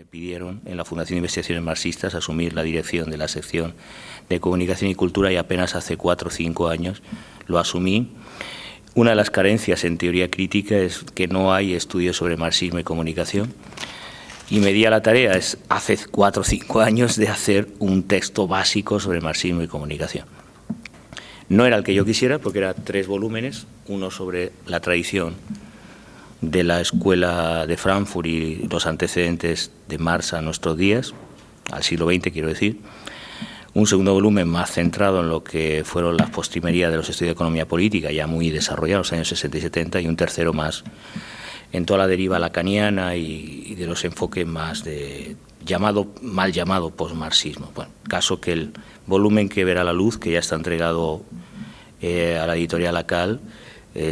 me pidieron en la Fundación de Investigaciones Marxistas asumir la dirección de la sección de Comunicación y Cultura y apenas hace 4 o 5 años lo asumí. Una de las carencias en teoría crítica es que no hay estudios sobre marxismo y comunicación y me di a la tarea, hace 4 o 5 años, de hacer un texto básico sobre marxismo y comunicación. No era el que yo quisiera porque era 3 volúmenes, uno sobre la tradición de la Escuela de Frankfurt y los antecedentes de Marx a nuestros días, al siglo XX quiero decir, un segundo volumen más centrado en lo que fueron las postrimerías de los estudios de economía política, ya muy desarrollados en los años 60 y 70, y un tercero más en toda la deriva lacaniana y de los enfoques más de mal llamado postmarxismo. Bueno, caso que el volumen que verá la luz, que ya está entregado a la editorial ACAL,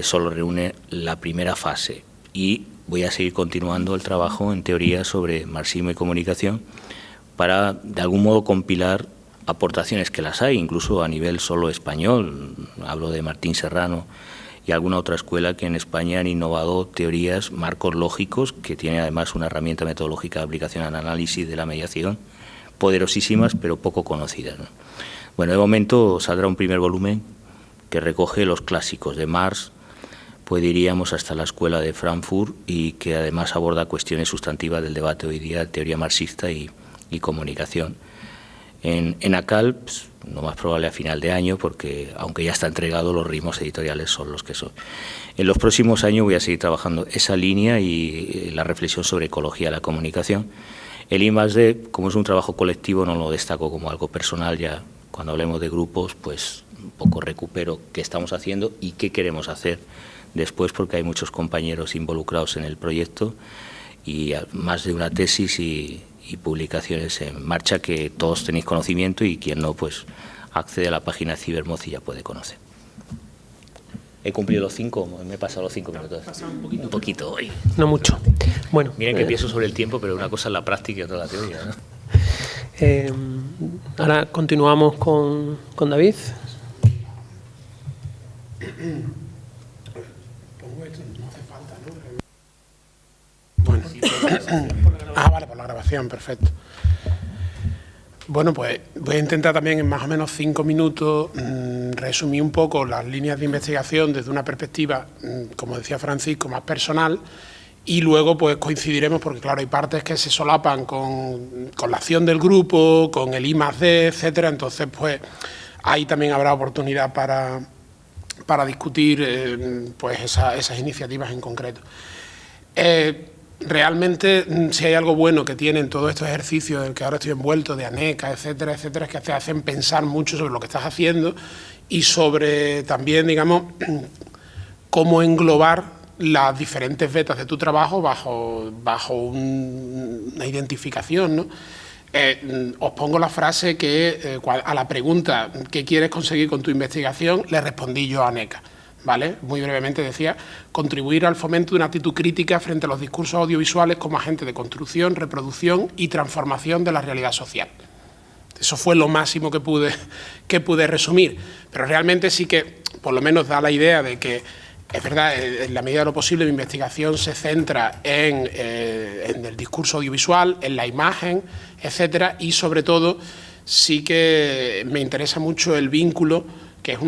solo reúne la primera fase y voy a seguir continuando el trabajo en teoría sobre marxismo y comunicación para de algún modo compilar aportaciones que las hay, incluso a nivel solo español. Hablo de Martín Serrano y alguna otra escuela que en España han innovado teorías, marcos lógicos, que tienen además una herramienta metodológica de aplicación al análisis de la mediación, poderosísimas pero poco conocidas, ¿no? Bueno, de momento saldrá un primer volumen que recoge los clásicos de Marx, pues diríamos hasta la Escuela de Frankfurt, y que además aborda cuestiones sustantivas del debate hoy día, teoría marxista y comunicación. En ACAL, pues, lo más probable a final de año, porque aunque ya está entregado, los ritmos editoriales son los que son. En los próximos años voy a seguir trabajando esa línea y la reflexión sobre ecología de la comunicación. El I+D, como es un trabajo colectivo, no lo destaco como algo personal. Ya cuando hablemos de grupos, pues un poco recupero qué estamos haciendo y qué queremos hacer después, porque hay muchos compañeros involucrados en el proyecto y más de una tesis y publicaciones en marcha que todos tenéis conocimiento, y quien no, pues accede a la página Cibermoz y ya puede conocer. ¿He cumplido los 5? Me he pasado los 5 minutos. Un poquito hoy. No mucho. Bueno, miren que pienso sobre el tiempo, pero una cosa es la práctica y otra la teoría, ¿no? Ahora continuamos con David. Bueno. Vale, por la grabación, perfecto. Bueno, pues voy a intentar también en más o menos 5 minutos resumir un poco las líneas de investigación desde una perspectiva, como decía Francisco, más personal, y luego pues coincidiremos, porque claro, hay partes que se solapan con la acción del grupo, con el I+D, etcétera. Entonces, pues ahí también habrá oportunidad para discutir pues esas iniciativas en concreto. Realmente, si hay algo bueno que tienen todos estos ejercicios del que ahora estoy envuelto, de ANECA, etcétera, etcétera, es que te hacen pensar mucho sobre lo que estás haciendo y sobre también, digamos, cómo englobar las diferentes vetas de tu trabajo bajo una identificación, ¿no? Os pongo la frase que a la pregunta ¿qué quieres conseguir con tu investigación? Le respondí yo a ANECA. ¿Vale? Muy brevemente decía, contribuir al fomento de una actitud crítica frente a los discursos audiovisuales como agente de construcción, reproducción y transformación de la realidad social. Eso fue lo máximo que pude resumir, pero realmente sí que por lo menos da la idea de que, es verdad, en la medida de lo posible mi investigación se centra en el discurso audiovisual, en la imagen, etcétera, y sobre todo sí que me interesa mucho el vínculo, que es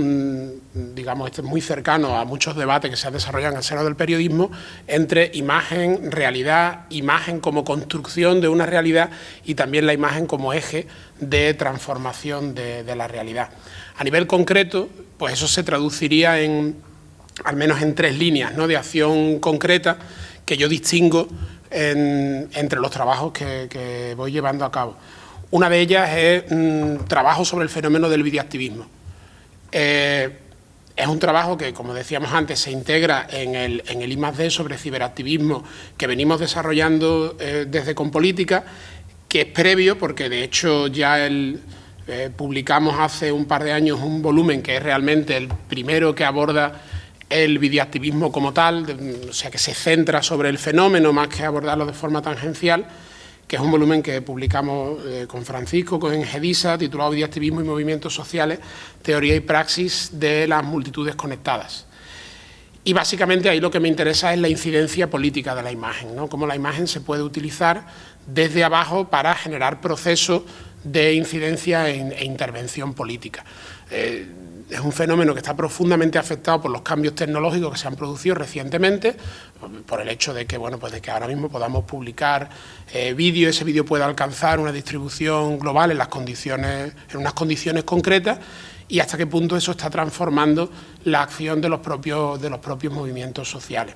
digamos, muy cercano a muchos debates que se han desarrollado en el seno del periodismo, entre imagen, realidad, imagen como construcción de una realidad y también la imagen como eje de transformación de la realidad. A nivel concreto, pues eso se traduciría al menos en 3 líneas, ¿no?, de acción concreta que yo distingo entre los trabajos que voy llevando a cabo. Una de ellas es trabajo sobre el fenómeno del videoactivismo. Es un trabajo que, como decíamos antes, se integra en el I+D sobre ciberactivismo que venimos desarrollando desde Compolítica, que es previo, porque de hecho ya publicamos hace un par de años un volumen que es realmente el primero que aborda el videoactivismo como tal, o sea, que se centra sobre el fenómeno más que abordarlo de forma tangencial, que es un volumen que publicamos con Francisco, con GEDISA, titulado Videoactivismo y Movimientos Sociales, Teoría y Praxis de las Multitudes Conectadas. Y básicamente ahí lo que me interesa es la incidencia política de la imagen, ¿no? Cómo la imagen se puede utilizar desde abajo para generar procesos de incidencia e intervención política. Es un fenómeno que está profundamente afectado por los cambios tecnológicos que se han producido recientemente, por el hecho de que, bueno, pues de que ahora mismo podamos publicar vídeo, ese vídeo pueda alcanzar una distribución global en unas condiciones concretas, y hasta qué punto eso está transformando la acción de los propios movimientos sociales.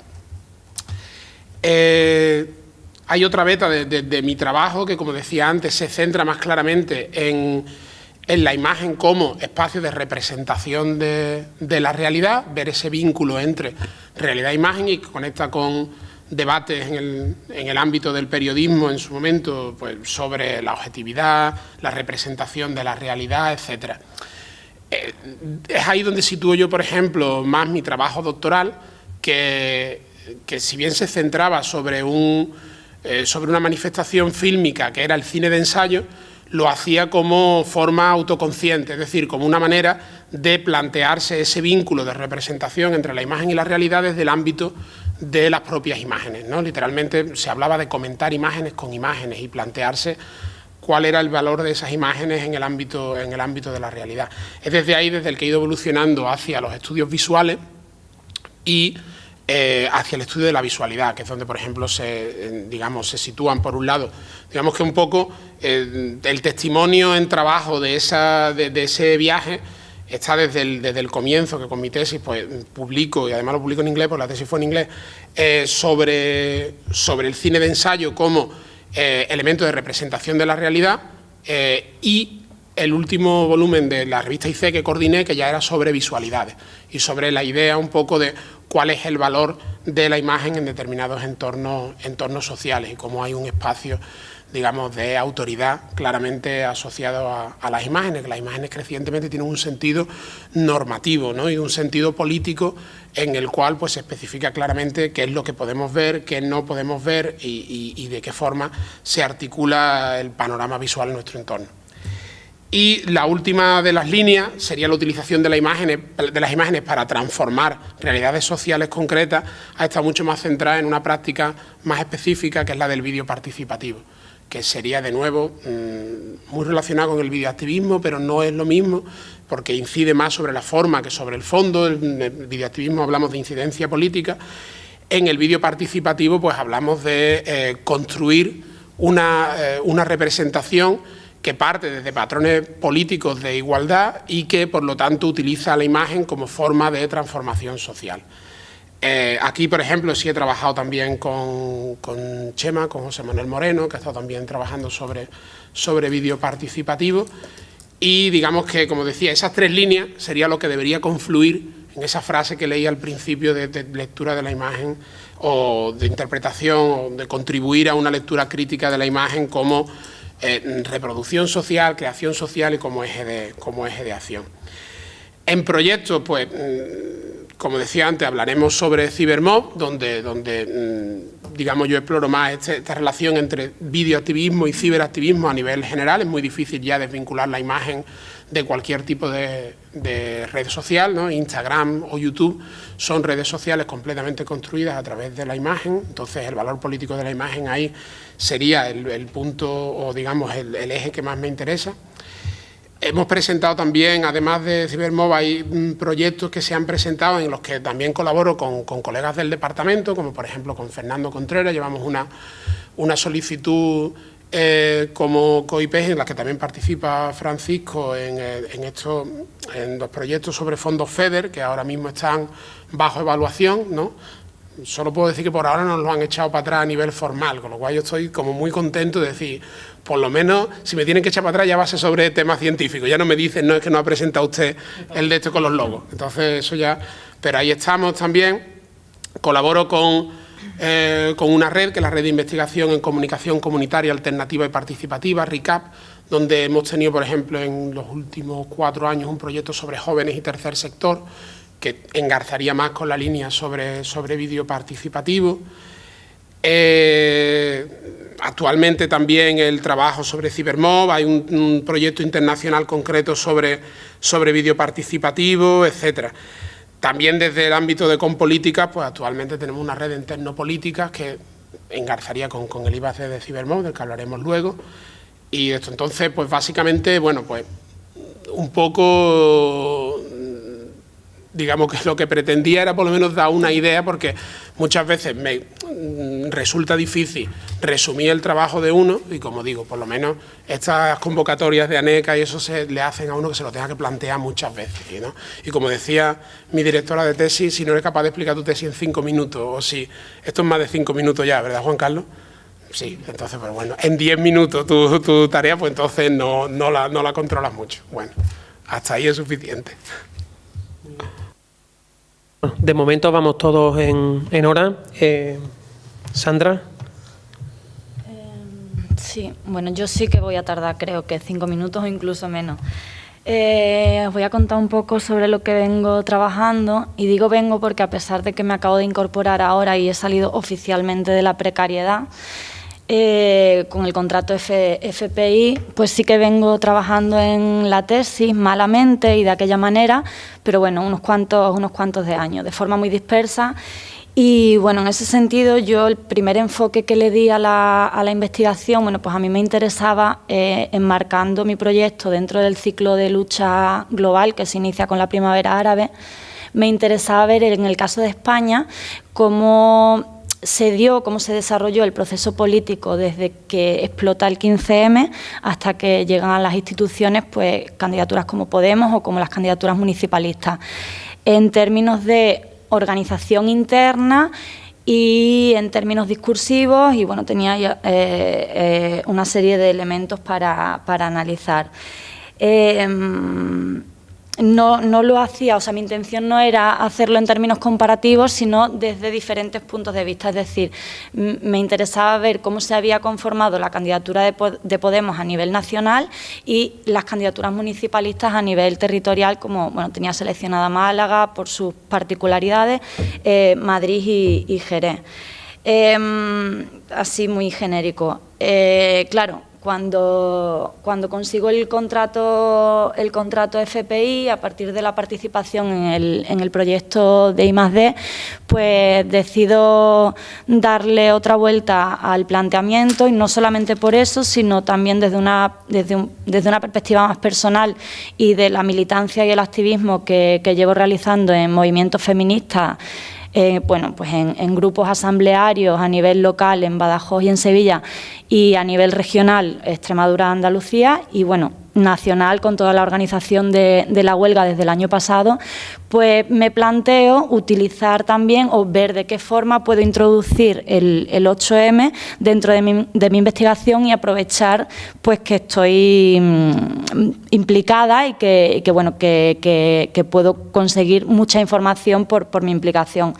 Hay otra beta de mi trabajo que, como decía antes, se centra más claramente en la imagen como espacio de representación de la realidad, ver ese vínculo entre realidad e imagen, y que conecta con debates en el ámbito del periodismo en su momento, pues, sobre la objetividad, la representación de la realidad, etcétera. Es ahí donde sitúo yo, por ejemplo, más mi trabajo doctoral, que si bien se centraba sobre una manifestación fílmica que era el cine de ensayo, lo hacía como forma autoconsciente, es decir, como una manera de plantearse ese vínculo de representación entre la imagen y la realidad desde el ámbito de las propias imágenes, ¿no? Literalmente se hablaba de comentar imágenes con imágenes y plantearse cuál era el valor de esas imágenes en el ámbito de la realidad. Es desde ahí desde el que he ido evolucionando hacia los estudios visuales y hacia el estudio de la visualidad, que es donde, por ejemplo, se sitúan, por un lado, digamos que un poco el testimonio en trabajo de ese viaje está desde el comienzo, que con mi tesis pues publico, y además lo publico en inglés, porque la tesis fue en inglés, sobre el cine de ensayo como elemento de representación de la realidad, y el último volumen de la revista IC que coordiné, que ya era sobre visualidades y sobre la idea un poco de cuál es el valor de la imagen en determinados entornos sociales y cómo hay un espacio, digamos, de autoridad claramente asociado a las imágenes, que las imágenes crecientemente tienen un sentido normativo, ¿no? Y un sentido político en el cual pues se especifica claramente qué es lo que podemos ver, qué no podemos ver y de qué forma se articula el panorama visual en nuestro entorno. Y la última de las líneas sería la utilización de las imágenes para transformar realidades sociales concretas. Ha estado mucho más centrada en una práctica más específica, que es la del vídeo participativo, que sería, de nuevo, muy relacionado con el videoactivismo, pero no es lo mismo, porque incide más sobre la forma que sobre el fondo. En el videoactivismo hablamos de incidencia política. En el vídeo participativo pues hablamos de construir una representación que parte desde patrones políticos de igualdad y que, por lo tanto, utiliza la imagen como forma de transformación social. Aquí, por ejemplo, sí he trabajado también con Chema, con José Manuel Moreno, que ha estado también trabajando sobre vídeo participativo, y digamos que, como decía, esas tres líneas sería lo que debería confluir en esa frase que leí al principio de lectura de la imagen, o de interpretación, o de contribuir a una lectura crítica de la imagen como reproducción social, creación social y como eje de acción. En proyectos, pues, como decía antes, hablaremos sobre Cybermob, donde digamos, yo exploro más esta relación entre videoactivismo y ciberactivismo a nivel general. Es muy difícil ya desvincular la imagen de cualquier tipo de red social, ¿no? Instagram o YouTube son redes sociales completamente construidas a través de la imagen. Entonces, el valor político de la imagen ahí sería el punto, o digamos el eje que más me interesa. Hemos presentado también, además de Cybermob, hay proyectos que se han presentado en los que también colaboro con colegas del departamento, como por ejemplo con Fernando Contreras. Llevamos una solicitud como COIPEG, en la que también participa Francisco en los proyectos sobre fondos FEDER, que ahora mismo están bajo evaluación, ¿no? Solo puedo decir que por ahora nos lo han echado para atrás a nivel formal, con lo cual yo estoy como muy contento de decir, por lo menos, si me tienen que echar para atrás ya va a ser sobre temas científicos, ya no me dicen, no, es que no ha presentado usted el de esto con los logos. Entonces eso ya, pero ahí estamos también. Colaboro con una red, que es la Red de Investigación en Comunicación Comunitaria Alternativa y Participativa, RICAP, donde hemos tenido, por ejemplo, en los últimos 4 años un proyecto sobre jóvenes y tercer sector, que engarzaría más con la línea sobre vídeo participativo. Actualmente también el trabajo sobre Cybermob, hay un proyecto internacional concreto sobre vídeo participativo, etcétera. También desde el ámbito de Compolíticas, pues actualmente tenemos una red de Tecnopolíticas que engarzaría con el IBAC de Cybermob, del que hablaremos luego. Y esto entonces, pues básicamente, bueno, pues un poco, digamos que lo que pretendía era por lo menos dar una idea, porque muchas veces me resulta difícil resumir el trabajo de uno, y como digo, por lo menos estas convocatorias de ANECA y eso le hacen a uno que se lo tenga que plantear muchas veces, ¿no? Y como decía mi directora de tesis, si no eres capaz de explicar tu tesis en 5 minutos, o si esto es más de 5 minutos ya, ¿verdad, Juan Carlos? Sí, entonces, pero bueno, en 10 minutos tu tarea, pues entonces no la controlas mucho. Bueno, hasta ahí es suficiente. De momento vamos todos en hora. Sandra. Sí, bueno, yo sí que voy a tardar, creo que 5 minutos o incluso menos. Os voy a contar un poco sobre lo que vengo trabajando, y digo vengo porque a pesar de que me acabo de incorporar ahora y he salido oficialmente de la precariedad, con el contrato FPI, pues sí que vengo trabajando en la tesis malamente y de aquella manera, pero bueno, unos cuantos de años, de forma muy dispersa. Y bueno, en ese sentido, yo el primer enfoque que le di a la investigación, bueno, pues a mí me interesaba, enmarcando mi proyecto dentro del ciclo de lucha global que se inicia con la primavera árabe, me interesaba ver en el caso de España cómo se desarrolló el proceso político desde que explota el 15M hasta que llegan a las instituciones, pues candidaturas como Podemos o como las candidaturas municipalistas, en términos de organización interna y en términos discursivos, y bueno, tenía una serie de elementos para analizar. No lo hacía, o sea, mi intención no era hacerlo en términos comparativos, sino desde diferentes puntos de vista. Es decir, me interesaba ver cómo se había conformado la candidatura de Podemos a nivel nacional y las candidaturas municipalistas a nivel territorial, como bueno, tenía seleccionada Málaga por sus particularidades, Madrid y Jerez. Así muy genérico. Claro, cuando consigo el contrato FPI, a partir de la participación en el proyecto de I+D, pues decido darle otra vuelta al planteamiento, y no solamente por eso, sino también desde una perspectiva más personal y de la militancia y el activismo que llevo realizando en movimientos feministas. Bueno, pues en grupos asamblearios a nivel local en Badajoz y en Sevilla, y a nivel regional Extremadura, Andalucía, y bueno, nacional con toda la organización de la huelga desde el año pasado, pues me planteo utilizar también o ver de qué forma puedo introducir el 8M dentro de mi investigación y aprovechar pues que estoy implicada y que bueno, que puedo conseguir mucha información por mi implicación.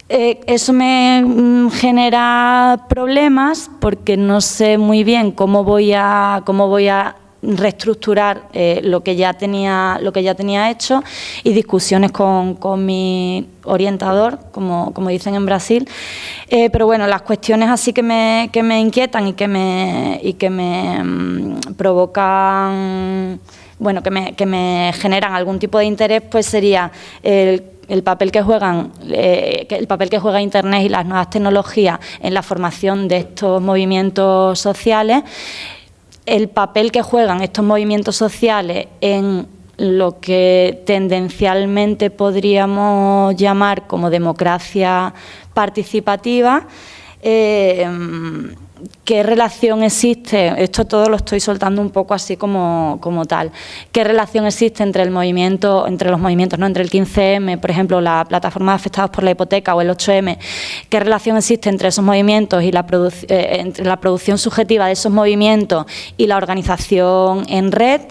Eso me genera problemas porque no sé muy bien cómo voy a reestructurar lo que ya tenía hecho, y discusiones con mi orientador, como dicen en Brasil. Pero bueno, las cuestiones así que me inquietan y que me provocan, bueno, que me generan algún tipo de interés, pues sería el papel que juega Internet y las nuevas tecnologías en la formación de estos movimientos sociales, el papel que juegan estos movimientos sociales en lo que tendencialmente podríamos llamar como democracia participativa. ¿Qué relación existe? Esto todo lo estoy soltando un poco así como tal. ¿Qué relación existe entre los movimientos, ¿no? Entre el 15M, por ejemplo, la plataforma de afectados por la hipoteca, o el 8M? ¿Qué relación existe entre esos movimientos y entre la producción subjetiva de esos movimientos y la organización en red?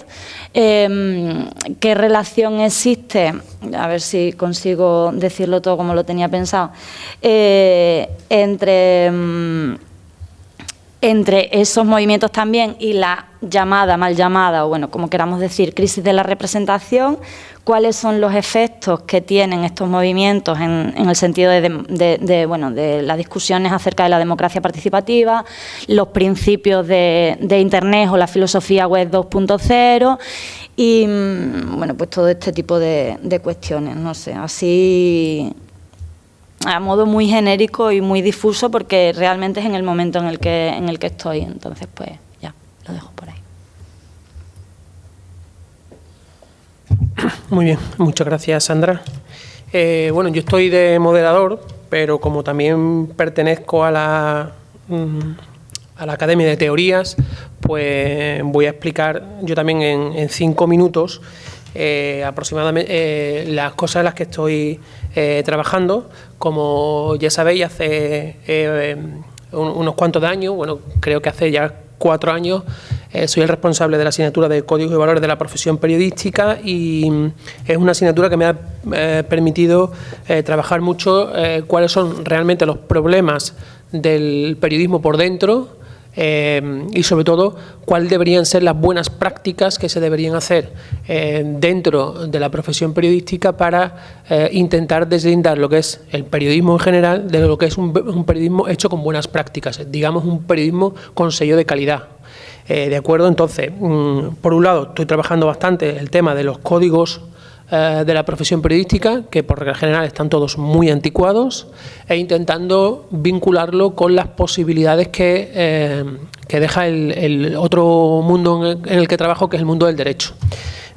¿Qué relación existe? A ver si consigo decirlo todo como lo tenía pensado. Entre esos movimientos también y la mal llamada, o bueno, como queramos decir, crisis de la representación. ¿Cuáles son los efectos que tienen estos movimientos en el sentido de las discusiones acerca de la democracia participativa, los principios de Internet o la filosofía web 2.0 y bueno, pues todo este tipo de cuestiones? No sé, así a modo muy genérico y muy difuso, porque realmente es en el momento en el que estoy. Entonces, pues ya, lo dejo por ahí. Muy bien, muchas gracias, Sandra. Bueno, yo estoy de moderador, pero como también pertenezco a la Academia de Teorías, pues voy a explicar yo también en 5 minutos aproximadamente las cosas en las que estoy trabajando. Como ya sabéis, hace unos cuantos de años, bueno, creo que hace ya 4 años, soy el responsable de la asignatura de Códigos y Valores de la Profesión Periodística, y es una asignatura que me ha permitido trabajar mucho cuáles son realmente los problemas del periodismo por dentro, y sobre todo cuáles deberían ser las buenas prácticas que se deberían hacer dentro de la profesión periodística para intentar deslindar lo que es el periodismo en general de lo que es un periodismo hecho con buenas prácticas, digamos un periodismo con sello de calidad. ¿De acuerdo? Entonces, por un lado, estoy trabajando bastante el tema de los códigos de la profesión periodística, que por regla general están todos muy anticuados, e intentando vincularlo con las posibilidades que deja el otro mundo en el que trabajo, que es el mundo del derecho.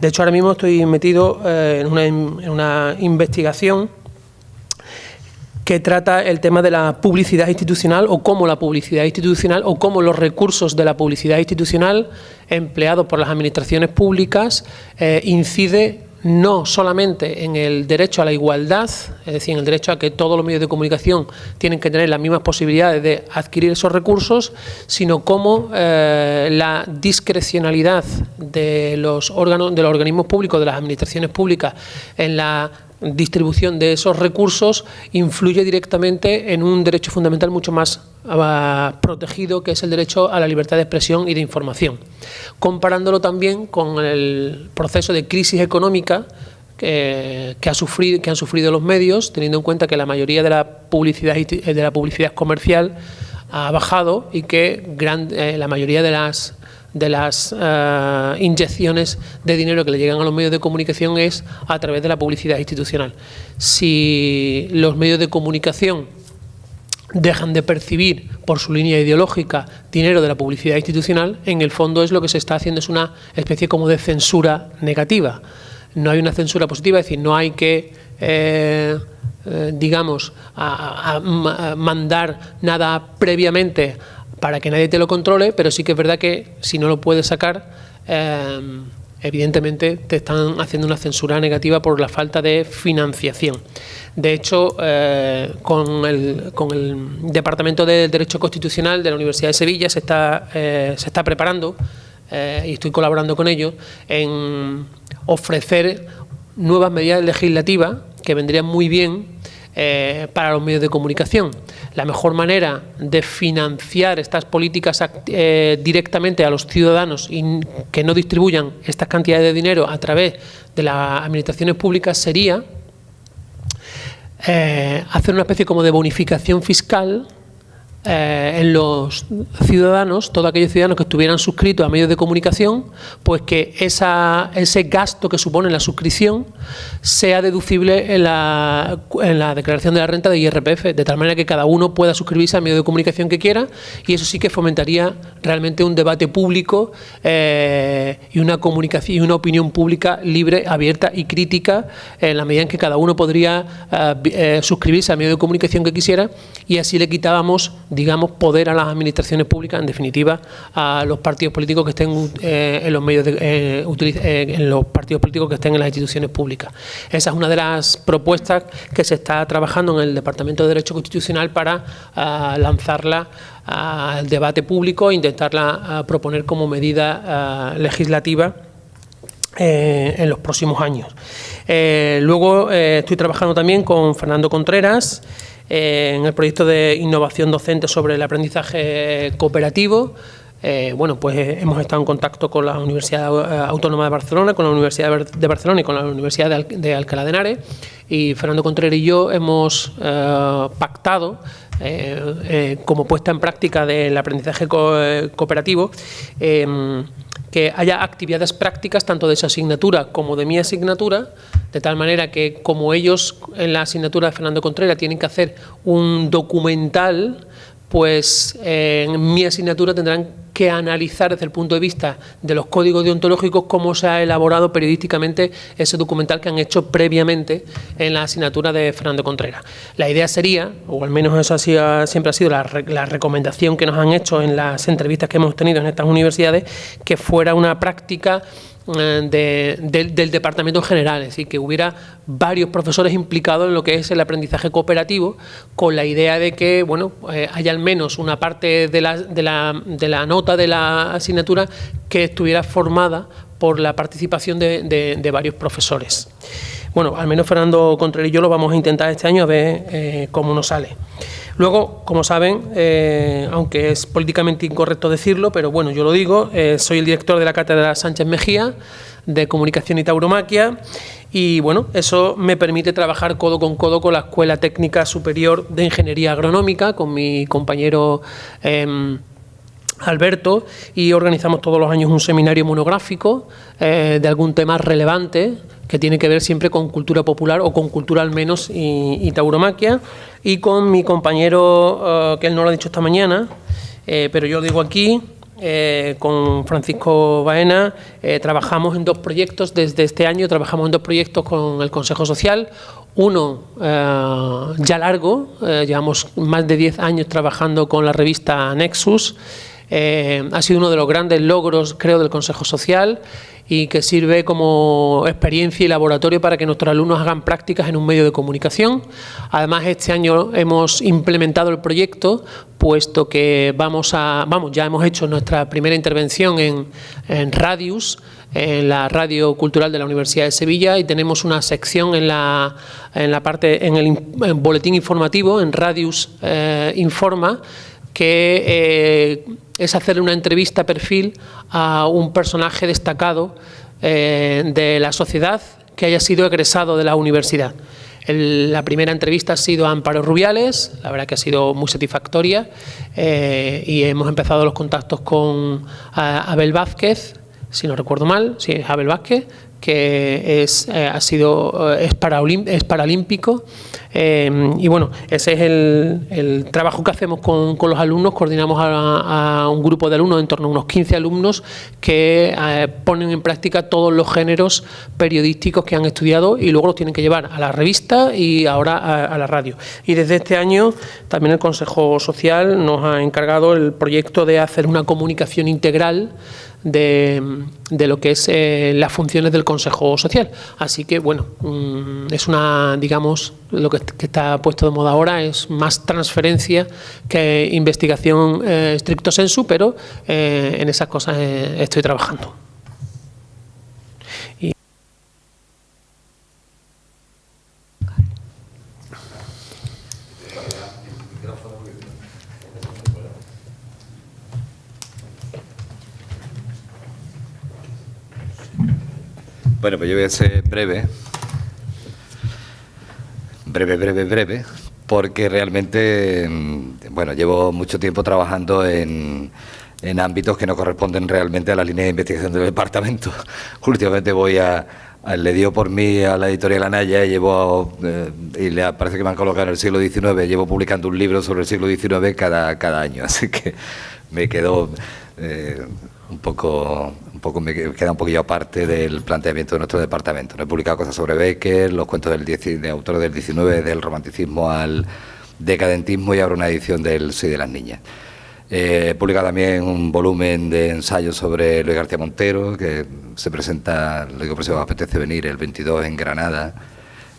De hecho, ahora mismo estoy metido en una investigación que trata el tema de la publicidad institucional, o cómo la publicidad institucional, o cómo los recursos de la publicidad institucional empleados por las administraciones públicas incide no solamente en el derecho a la igualdad, es decir, en el derecho a que todos los medios de comunicación tienen que tener las mismas posibilidades de adquirir esos recursos, sino cómo la discrecionalidad de los organismos públicos, de las administraciones públicas, en la distribución de esos recursos influye directamente en un derecho fundamental mucho más protegido, que es el derecho a la libertad de expresión y de información, comparándolo también con el proceso de crisis económica que han sufrido los medios, teniendo en cuenta que la mayoría de la publicidad comercial ha bajado, y que la mayoría de las inyecciones de dinero que le llegan a los medios de comunicación es a través de la publicidad institucional. Si los medios de comunicación dejan de percibir por su línea ideológica dinero de la publicidad institucional, en el fondo es lo que se está haciendo, es una especie como de censura negativa. No hay una censura positiva, es decir, no hay que digamos, mandar nada previamente para que nadie te lo controle, pero sí que es verdad que si no lo puedes sacar, evidentemente te están haciendo una censura negativa por la falta de financiación. De hecho, con el Departamento de Derecho Constitucional de la Universidad de Sevilla se está preparando, y estoy colaborando con ellos, en ofrecer nuevas medidas legislativas que vendrían muy bien para los medios de comunicación. La mejor manera de financiar estas políticas directamente a los ciudadanos y que no distribuyan estas cantidades de dinero a través de las administraciones públicas sería hacer una especie como de bonificación fiscal en los ciudadanos, todos aquellos ciudadanos que estuvieran suscritos a medios de comunicación, pues que ese gasto que supone la suscripción sea deducible en la declaración de la renta de IRPF, de tal manera que cada uno pueda suscribirse al medio de comunicación que quiera, y eso sí que fomentaría realmente un debate público y una comunicación y una opinión pública libre, abierta y crítica, en la medida en que cada uno podría suscribirse al medio de comunicación que quisiera, y así le quitábamos, digamos, poder a las administraciones públicas, en definitiva, a los partidos políticos que estén en los medios en los partidos políticos que estén en las instituciones públicas. Esa es una de las propuestas que se está trabajando en el Departamento de Derecho Constitucional para lanzarla al debate público e intentarla proponer como medida legislativa en los próximos años. Luego estoy trabajando también con Fernando Contreras en el proyecto de innovación docente sobre el aprendizaje cooperativo. Bueno, pues hemos estado en contacto con la Universidad Autónoma de Barcelona, con la Universidad de Barcelona y con la Universidad de Alcalá de Henares, y Fernando Contreras y yo hemos pactado como puesta en práctica del aprendizaje cooperativo que haya actividades prácticas tanto de esa asignatura como de mi asignatura, de tal manera que como ellos en la asignatura de Fernando Contreras tienen que hacer un documental, pues en mi asignatura tendrán que analizar desde el punto de vista de los códigos deontológicos cómo se ha elaborado periodísticamente ese documental que han hecho previamente en la asignatura de Fernando Contreras. La idea sería, o al menos eso siempre ha sido la recomendación que nos han hecho en las entrevistas que hemos tenido en estas universidades, que fuera una práctica del departamento en general, es decir, que hubiera varios profesores implicados en lo que es el aprendizaje cooperativo, con la idea de que bueno, haya al menos una parte de la nota de la asignatura que estuviera formada por la participación de varios profesores. Bueno, al menos Fernando Contreras y yo lo vamos a intentar este año a ver cómo nos sale. Luego, como saben, aunque es políticamente incorrecto decirlo, pero bueno, yo lo digo, soy el director de la Cátedra Sánchez Mejía de Comunicación y Tauromaquia y bueno, eso me permite trabajar codo con la Escuela Técnica Superior de Ingeniería Agronómica con mi compañero Alberto, y organizamos todos los años un seminario monográfico de algún tema relevante que tiene que ver siempre con cultura popular o con cultura al menos y tauromaquia, y con mi compañero, que él no lo ha dicho esta mañana, pero yo lo digo aquí, con Francisco Baena, trabajamos en 2 proyectos, desde este año trabajamos en 2 proyectos con el Consejo Social, uno ya largo, llevamos más de 10 años trabajando con la revista Nexus. Ha sido uno de los grandes logros, creo, del Consejo Social y que sirve como experiencia y laboratorio para que nuestros alumnos hagan prácticas en un medio de comunicación. Además, este año hemos implementado el proyecto, puesto que ya hemos hecho nuestra primera intervención en Radius, en la Radio Cultural de la Universidad de Sevilla, y tenemos una sección en el boletín informativo, en Radius Informa, que es hacer una entrevista perfil a un personaje destacado de la sociedad que haya sido egresado de la universidad. La primera entrevista ha sido a Amparo Rubiales, la verdad que ha sido muy satisfactoria, y hemos empezado los contactos con Abel Vázquez, si no recuerdo mal, sí, es Abel Vázquez, que es paralímpico, y bueno, ese es el trabajo que hacemos con los alumnos. Coordinamos a un grupo de alumnos, en torno a unos 15 alumnos, que ponen en práctica todos los géneros periodísticos que han estudiado y luego los tienen que llevar a la revista y ahora a la radio. Y desde este año también el Consejo Social nos ha encargado el proyecto de hacer una comunicación integral de lo que es las funciones del Consejo Social. Así que, bueno, es digamos, lo que está puesto de moda ahora es más transferencia que investigación stricto sensu, pero en esas cosas estoy trabajando. Bueno, pues yo voy a ser breve, porque realmente, bueno, llevo mucho tiempo trabajando en ámbitos que no corresponden realmente a la línea de investigación del departamento. Últimamente le dio por mí a la editorial Anaya y parece que me han colocado en el siglo XIX, llevo publicando un libro sobre el siglo XIX cada año, así que me quedo me queda un poquillo aparte del planteamiento de nuestro departamento. No he publicado cosas sobre Becker, los cuentos de autores del XIX, del romanticismo al decadentismo, y ahora una edición del Soy de las niñas. He publicado también un volumen de ensayos sobre Luis García Montero, que se presenta, lo digo por si os apetece venir, el 22 en Granada,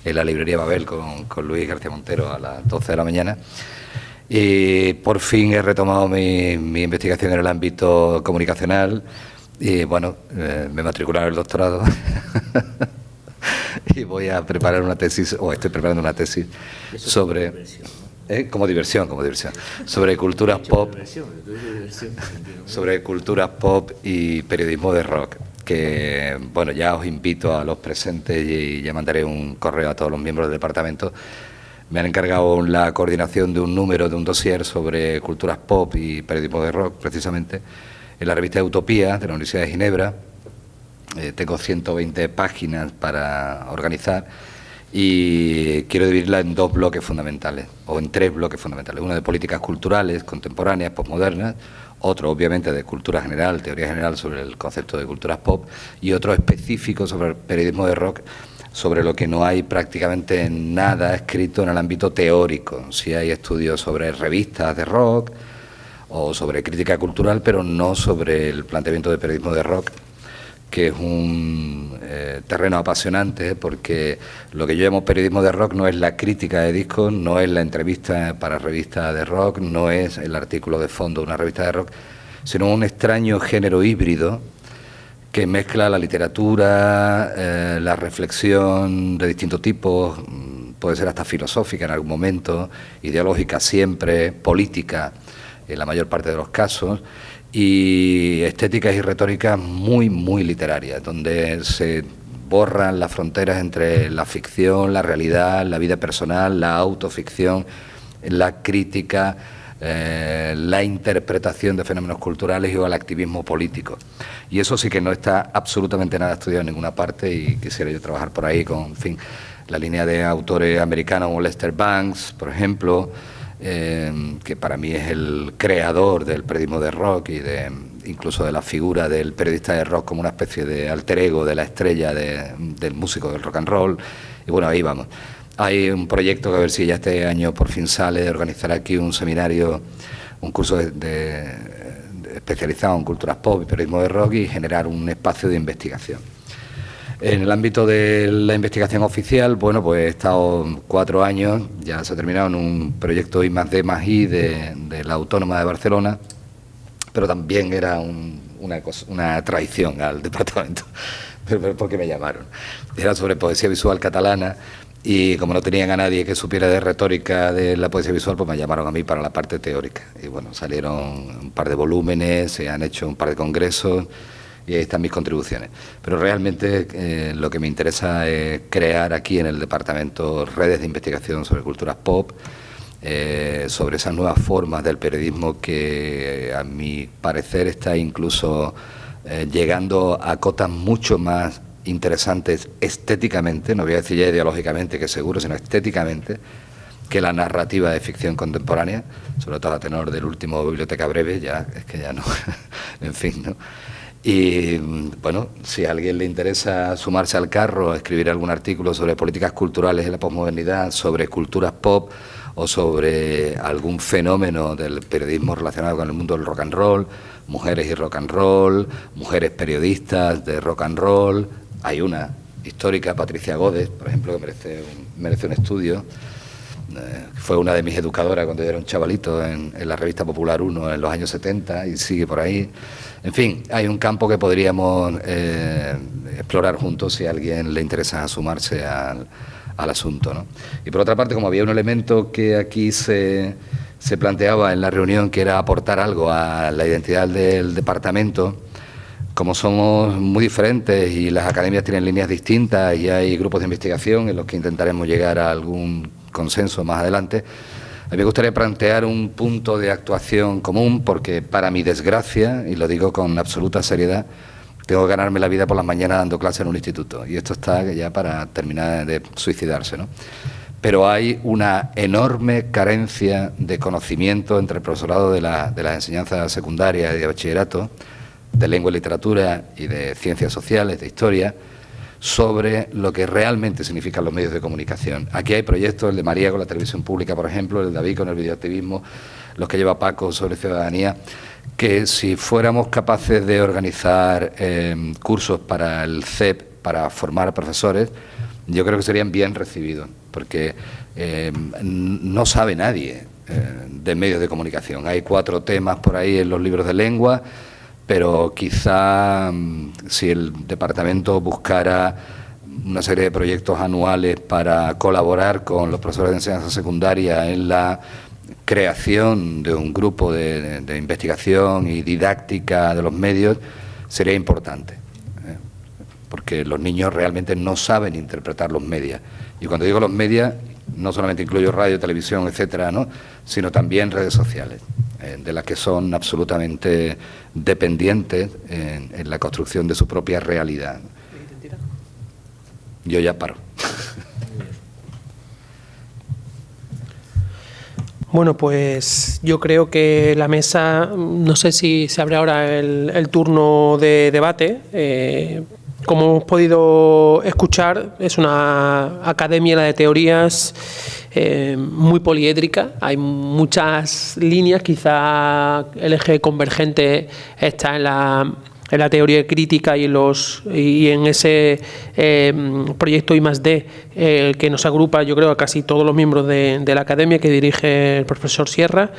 en la librería Babel, con Luis García Montero a las 12 de la mañana. Y por fin he retomado mi investigación en el ámbito comunicacional y, bueno, me matricularon el doctorado y voy a preparar una tesis, o estoy preparando una tesis sobre... como diversión, sobre culturas pop, y periodismo de rock, que, bueno, ya os invito a los presentes y ya mandaré un correo a todos los miembros del departamento. Me han encargado la coordinación de un número de un dossier sobre culturas pop y periodismo de rock, precisamente, en la revista Utopía de la Universidad de Ginebra. Tengo 120 páginas para organizar y quiero dividirla en 2 bloques fundamentales, o en 3 bloques fundamentales. Uno de políticas culturales, contemporáneas, postmodernas, otro obviamente de cultura general, teoría general sobre el concepto de culturas pop, y otro específico sobre el periodismo de rock, sobre lo que no hay prácticamente nada escrito en el ámbito teórico. Sí hay estudios sobre revistas de rock o sobre crítica cultural, pero no sobre el planteamiento de periodismo de rock, que es un terreno apasionante, porque lo que yo llamo periodismo de rock no es la crítica de discos, no es la entrevista para revistas de rock, no es el artículo de fondo de una revista de rock, sino un extraño género híbrido que mezcla la literatura, la reflexión de distintos tipos, puede ser hasta filosófica en algún momento, ideológica siempre, política en la mayor parte de los casos, y estéticas y retóricas muy, muy literarias, donde se borran las fronteras entre la ficción, la realidad, la vida personal, la autoficción, la crítica, la interpretación de fenómenos culturales y el activismo político. Y eso sí que no está absolutamente nada estudiado en ninguna parte, y quisiera yo trabajar por ahí con, en fin, la línea de autores americanos como Lester Banks, por ejemplo, que para mí es el creador del periodismo de rock y incluso de la figura del periodista de rock como una especie de alter ego de la estrella del músico del rock and roll. Y bueno, ahí vamos. Hay un proyecto que a ver si ya este año por fin sale, de organizar aquí un seminario, un curso especializado en culturas pop y periodismo de rock, y generar un espacio de investigación. En el ámbito de la investigación oficial, bueno, pues he estado 4 años, ya se ha terminado, en un proyecto I+D+I de la Autónoma de Barcelona, pero también era una traición al departamento, pero porque me llamaron. Era sobre poesía visual catalana, y como no tenían a nadie que supiera de retórica de la poesía visual, pues me llamaron a mí para la parte teórica. Y bueno, salieron un par de volúmenes, se han hecho un par de congresos, y ahí están mis contribuciones. Pero realmente lo que me interesa es crear aquí en el departamento redes de investigación sobre culturas pop, sobre esas nuevas formas del periodismo que a mi parecer está incluso llegando a cotas mucho más interesantes estéticamente, no voy a decir ya ideológicamente, que seguro, sino estéticamente, que la narrativa de ficción contemporánea, sobre todo a tenor del último Biblioteca Breve, ya es que ya no, en fin, ¿no? Y bueno, si a alguien le interesa sumarse al carro, escribir algún artículo sobre políticas culturales en la posmodernidad, sobre culturas pop o sobre algún fenómeno del periodismo relacionado con el mundo del rock and roll, mujeres y rock and roll, mujeres periodistas de rock and roll, hay una histórica, Patricia Godes, por ejemplo, que merece un estudio. Fue una de mis educadoras cuando yo era un chavalito en la revista Popular 1 en los años 70 y sigue por ahí. En fin, hay un campo que podríamos explorar juntos si a alguien le interesa sumarse al asunto, ¿no? Y por otra parte, como había un elemento que aquí se planteaba en la reunión, que era aportar algo a la identidad del departamento, como somos muy diferentes y las academias tienen líneas distintas y hay grupos de investigación en los que intentaremos llegar a algún consenso más adelante, a mí me gustaría plantear un punto de actuación común, porque para mi desgracia, y lo digo con absoluta seriedad, tengo que ganarme la vida por las mañanas dando clases en un instituto, y esto está ya para terminar de suicidarse, ¿no? Pero hay una enorme carencia de conocimiento entre el profesorado de las enseñanzas secundarias y de bachillerato, de lengua y literatura y de ciencias sociales, de historia, sobre lo que realmente significan los medios de comunicación. Aquí hay proyectos, el de María con la televisión pública, por ejemplo, el de David con el videoactivismo, los que lleva Paco sobre ciudadanía, que si fuéramos capaces de organizar cursos para el CEP, para formar a profesores, yo creo que serían bien recibidos, porque no sabe nadie de medios de comunicación. Hay 4 temas por ahí en los libros de lengua, pero quizá si el departamento buscara una serie de proyectos anuales para colaborar con los profesores de enseñanza secundaria en la creación de un grupo de investigación y didáctica de los medios, sería importante, porque los niños realmente no saben interpretar los medios. Y cuando digo los medios, no solamente incluyo radio, televisión, etcétera, ¿no?, sino también redes sociales. de las que son absolutamente dependientes en la construcción de su propia realidad. Yo ya paro. Bueno, pues yo creo que la mesa, no sé si se abre ahora el turno de debate. Como hemos podido escuchar, es una academia, la de teorías, muy poliédrica. Hay muchas líneas, quizá el eje convergente está en la teoría crítica y en ese proyecto I+D que nos agrupa, yo creo, a casi todos los miembros de la academia, que dirige el profesor Sierra,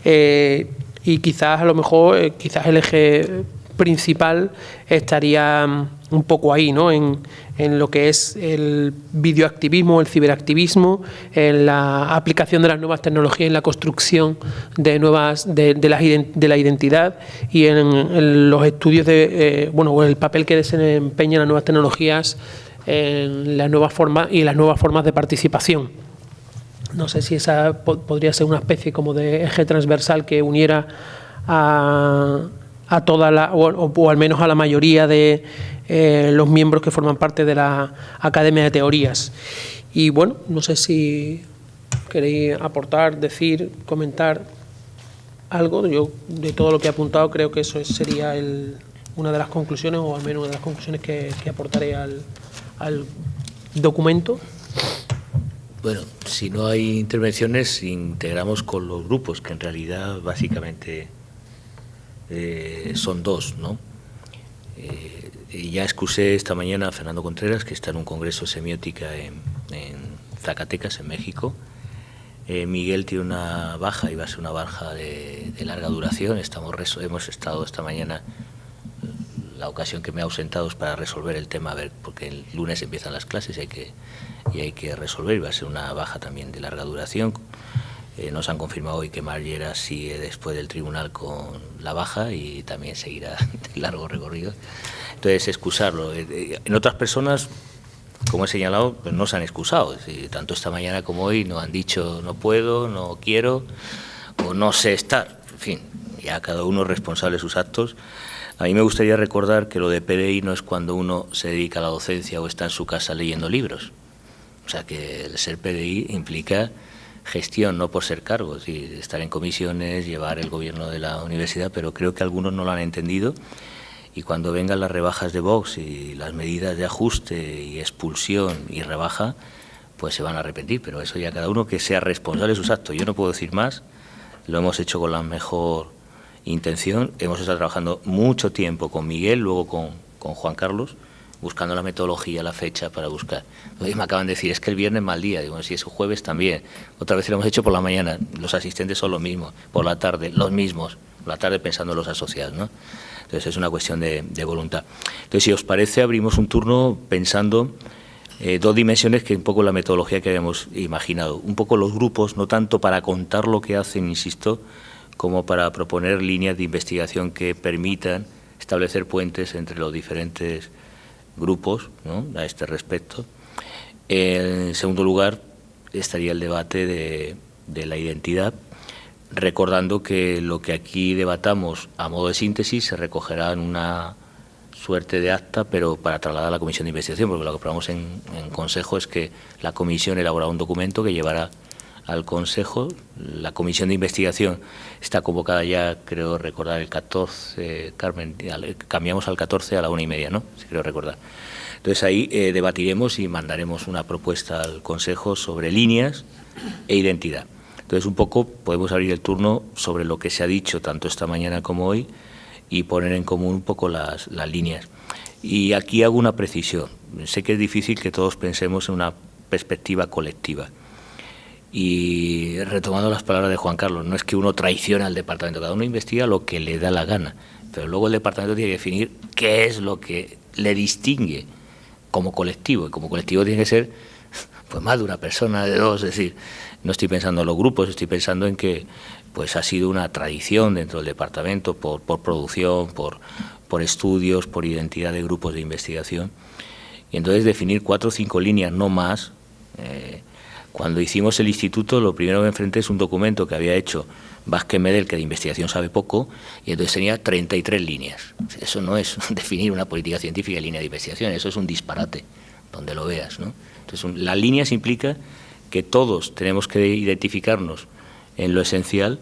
y quizás a lo mejor quizás el eje principal estaría un poco ahí, ¿no? En lo que es el videoactivismo, el ciberactivismo, en la aplicación de las nuevas tecnologías, en la construcción de la identidad, y en los estudios el papel que desempeñan las nuevas tecnologías en las nuevas formas y en las nuevas formas de participación. No sé si esa podría ser una especie como de eje transversal que uniera a toda o al menos a la mayoría de los miembros que forman parte de la Academia de Teorías. Y bueno, no sé si queréis aportar, decir, comentar algo. Yo, de todo lo que he apuntado, creo que eso sería una de las conclusiones, o al menos una de las conclusiones que aportaré al documento. Bueno, si no hay intervenciones, integramos con los grupos, que en realidad básicamente son dos, ¿no? Ya excusé esta mañana a Fernando Contreras, que está en un congreso de semiótica en Zacatecas, en México. Miguel tiene una baja, y va a ser una baja de larga duración. Hemos estado esta mañana, la ocasión que me he ausentado es para resolver el tema, porque el lunes empiezan las clases y hay que resolver, y va a ser una baja también de larga duración. Nos han confirmado hoy que Margera sigue después del tribunal con la baja y también seguirá el largo recorrido. Entonces, excusarlo. En otras personas, como he señalado, pues no se han excusado. Es decir, tanto esta mañana como hoy no han dicho no puedo, no quiero o no sé estar. En fin, ya cada uno es responsable de sus actos. A mí me gustaría recordar que lo de PDI no es cuando uno se dedica a la docencia o está en su casa leyendo libros. O sea, que el ser PDI implica gestión, no por ser cargo, es decir, estar en comisiones, llevar el gobierno de la universidad, pero creo que algunos no lo han entendido, y cuando vengan las rebajas de Vox y las medidas de ajuste y expulsión y rebaja, pues se van a arrepentir, pero eso ya cada uno que sea responsable de sus actos. Yo no puedo decir más, lo hemos hecho con la mejor intención, hemos estado trabajando mucho tiempo con Miguel, luego con Juan Carlos, buscando la metodología, la fecha para buscar. Hoy me acaban de decir, es que el viernes mal día. Digo, si es jueves también. Otra vez lo hemos hecho por la mañana, los asistentes son los mismos. Por la tarde, los mismos. Por la tarde pensando en los asociados, ¿no? Entonces es una cuestión de voluntad. Entonces, si os parece, abrimos un turno pensando dos dimensiones que un poco la metodología que habíamos imaginado. Un poco los grupos, no tanto para contar lo que hacen, insisto, como para proponer líneas de investigación que permitan establecer puentes entre los diferentes grupos, ¿no?, a este respecto. En segundo lugar, estaría el debate de la identidad, recordando que lo que aquí debatamos a modo de síntesis se recogerá en una suerte de acta, pero para trasladar a la comisión de investigación, porque lo que aprobamos en consejo es que la comisión elaborará un documento que llevará al consejo. La comisión de investigación está convocada ya, creo recordar, el 14, Carmen, cambiamos al 14 a la 1:30, ¿no?, si creo recordar. Entonces ahí debatiremos y mandaremos una propuesta al consejo sobre líneas e identidad. Entonces un poco podemos abrir el turno sobre lo que se ha dicho tanto esta mañana como hoy y poner en común un poco las líneas. Y aquí hago una precisión. Sé que es difícil que todos pensemos en una perspectiva colectiva. Y retomando las palabras de Juan Carlos, no es que uno traicione al departamento, cada uno investiga lo que le da la gana, pero luego el departamento tiene que definir qué es lo que le distingue como colectivo, y como colectivo tiene que ser pues más de una persona, de dos. Es decir, no estoy pensando en los grupos, estoy pensando en que pues ha sido una tradición dentro del departamento por producción, por estudios, por identidad de grupos de investigación, y entonces definir 4 o 5 líneas, no más, Cuando hicimos el instituto, lo primero que me enfrenté es un documento que había hecho Vázquez Medel, que de investigación sabe poco, y entonces tenía 33 líneas. Eso no es definir una política científica en línea de investigación, eso es un disparate, donde lo veas, ¿no? Entonces, las líneas implica que todos tenemos que identificarnos en lo esencial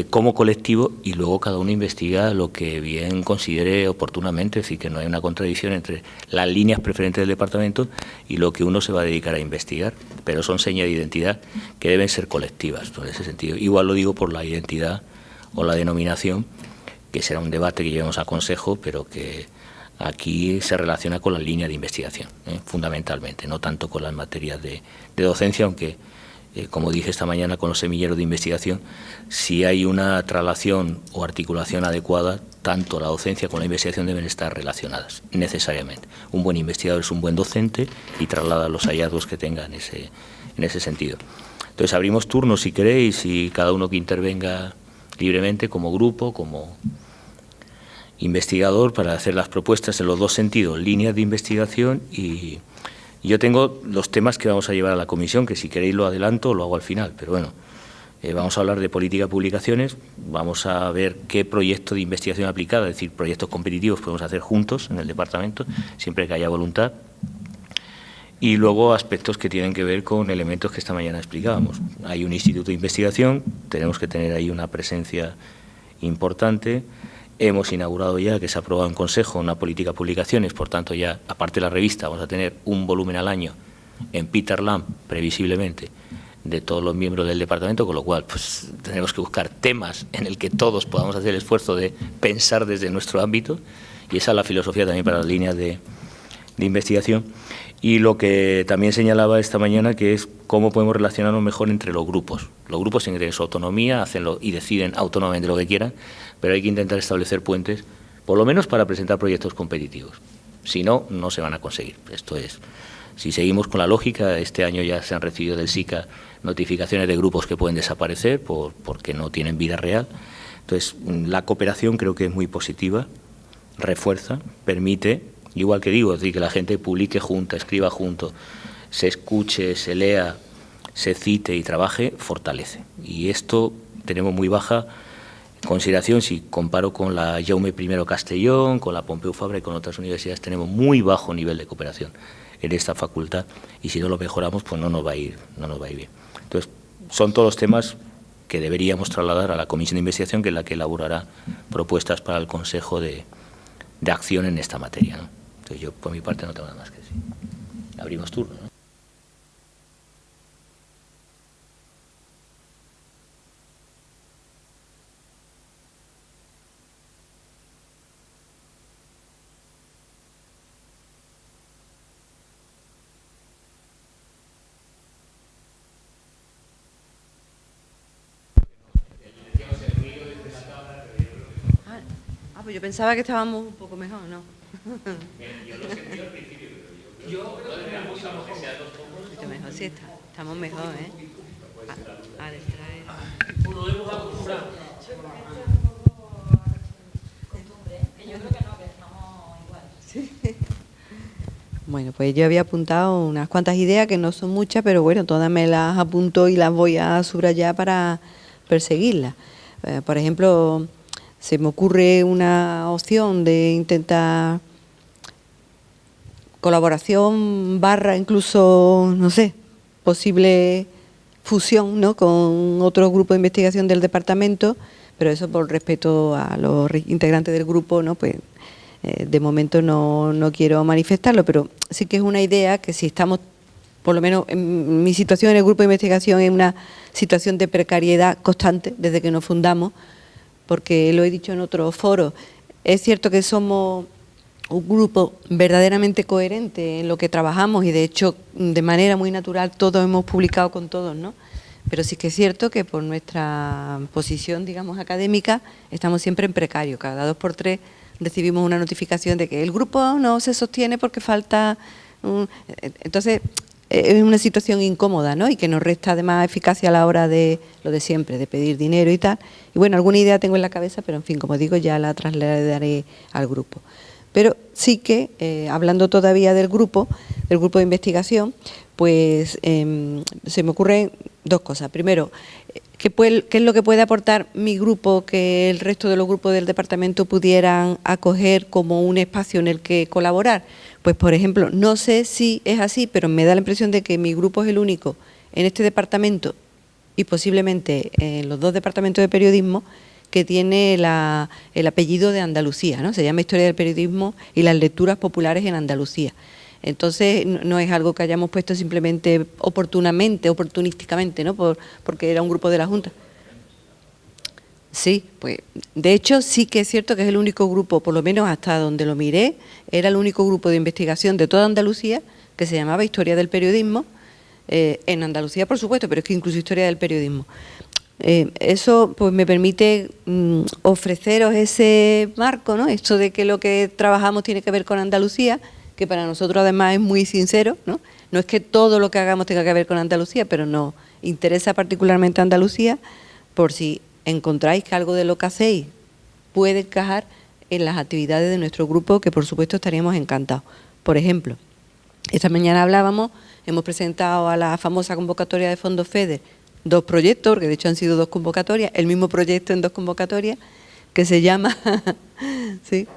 como colectivo y luego cada uno investiga lo que bien considere oportunamente, es decir, que no hay una contradicción entre las líneas preferentes del departamento y lo que uno se va a dedicar a investigar, pero son señas de identidad que deben ser colectivas, ¿no? En ese sentido. Igual lo digo por la identidad o la denominación, que será un debate que llevemos a consejo, pero que aquí se relaciona con las líneas de investigación, fundamentalmente, no tanto con las materias de docencia, aunque como dije esta mañana con los semilleros de investigación, si hay una traslación o articulación adecuada, tanto la docencia como la investigación deben estar relacionadas, necesariamente. Un buen investigador es un buen docente y traslada los hallazgos que tenga en ese sentido. Entonces abrimos turnos si queréis y cada uno que intervenga libremente como grupo, como investigador, para hacer las propuestas en los dos sentidos, líneas de investigación y yo tengo los temas que vamos a llevar a la comisión, que si queréis lo adelanto o lo hago al final, pero bueno, vamos a hablar de política de publicaciones, vamos a ver qué proyecto de investigación aplicada, es decir, proyectos competitivos podemos hacer juntos en el departamento, siempre que haya voluntad, y luego aspectos que tienen que ver con elementos que esta mañana explicábamos. Hay un instituto de investigación, tenemos que tener ahí una presencia importante. Hemos inaugurado ya, que se ha aprobado en Consejo, una política de publicaciones, por tanto ya, aparte de la revista, vamos a tener un volumen al año en Peter Lamb, previsiblemente, de todos los miembros del departamento, con lo cual pues tenemos que buscar temas en el que todos podamos hacer el esfuerzo de pensar desde nuestro ámbito, y esa es la filosofía también para las líneas de investigación. Y lo que también señalaba esta mañana, que es cómo podemos relacionarnos mejor entre los grupos. Los grupos tienen su autonomía, hacenlo y deciden autónomamente lo que quieran, pero hay que intentar establecer puentes, por lo menos para presentar proyectos competitivos. Si no, no se van a conseguir. Esto es, si seguimos con la lógica, este año ya se han recibido del SICA notificaciones de grupos que pueden desaparecer porque no tienen vida real. Entonces, la cooperación creo que es muy positiva, refuerza, permite, igual que digo, es decir, que la gente publique junta, escriba junto, se escuche, se lea, se cite y trabaje, fortalece. Y esto tenemos muy baja consideración, si comparo con la Jaume I Castellón, con la Pompeu Fabra y con otras universidades, tenemos muy bajo nivel de cooperación en esta facultad, y si no lo mejoramos, pues no nos va a ir bien. Entonces, son todos temas que deberíamos trasladar a la Comisión de Investigación, que es la que elaborará propuestas para el Consejo de acción en esta materia, ¿no? Entonces, yo por mi parte no tengo nada más que decir. Abrimos turno, ¿no? Pues yo pensaba que estábamos un poco mejor, ¿no? Yo lo sentí al principio, pero yo creo que mucho mejor, sí, estamos mejor, ¿eh? A distraer. Bueno, pues yo había apuntado unas cuantas ideas que no son muchas, pero bueno, todas me las apunto y las voy a subrayar para perseguirlas. Por ejemplo, se me ocurre una opción de intentar colaboración / incluso, no sé, posible fusión, ¿no?, con otro grupo de investigación del departamento, pero eso por respeto a los integrantes del grupo, ¿no?, pues de momento no quiero manifestarlo, pero sí que es una idea que si estamos, por lo menos en mi situación en el grupo de investigación, es una situación de precariedad constante desde que nos fundamos, porque lo he dicho en otros foros, es cierto que somos un grupo verdaderamente coherente en lo que trabajamos y de hecho de manera muy natural todos hemos publicado con todos, ¿no? Pero sí que es cierto que por nuestra posición, digamos, académica, estamos siempre en precario. Cada 2 por 3 recibimos una notificación de que el grupo no se sostiene porque falta... Entonces, es una situación incómoda, ¿no?, y que nos resta además eficacia a la hora de lo de siempre, de pedir dinero y tal. Y bueno, alguna idea tengo en la cabeza, pero en fin, como digo, ya la trasladaré al grupo. Pero sí que, hablando todavía del grupo, del grupo de investigación, pues se me ocurren dos cosas. Primero, ¿qué es lo que puede aportar mi grupo que el resto de los grupos del departamento pudieran acoger como un espacio en el que colaborar? Pues, por ejemplo, no sé si es así, pero me da la impresión de que mi grupo es el único en este departamento y posiblemente en los dos departamentos de periodismo que tiene el apellido de Andalucía, ¿no? Se llama Historia del Periodismo y las lecturas populares en Andalucía. Entonces, no es algo que hayamos puesto simplemente oportunísticamente, ¿no? Porque era un grupo de la Junta. Sí, pues de hecho sí que es cierto que es el único grupo, por lo menos hasta donde lo miré, era el único grupo de investigación de toda Andalucía que se llamaba Historia del Periodismo, en Andalucía por supuesto, pero es que incluso Historia del Periodismo. Eso pues me permite ofreceros ese marco, ¿no? Esto de que lo que trabajamos tiene que ver con Andalucía, que para nosotros además es muy sincero, ¿no? No es que todo lo que hagamos tenga que ver con Andalucía, pero nos interesa particularmente Andalucía, por si encontráis que algo de lo que hacéis puede encajar en las actividades de nuestro grupo, que por supuesto estaríamos encantados. Por ejemplo, esta mañana hemos presentado a la famosa convocatoria de Fondos FEDER 2 proyectos, porque de hecho han sido 2 convocatorias, el mismo proyecto en 2 convocatorias, que se llama... ¿sí?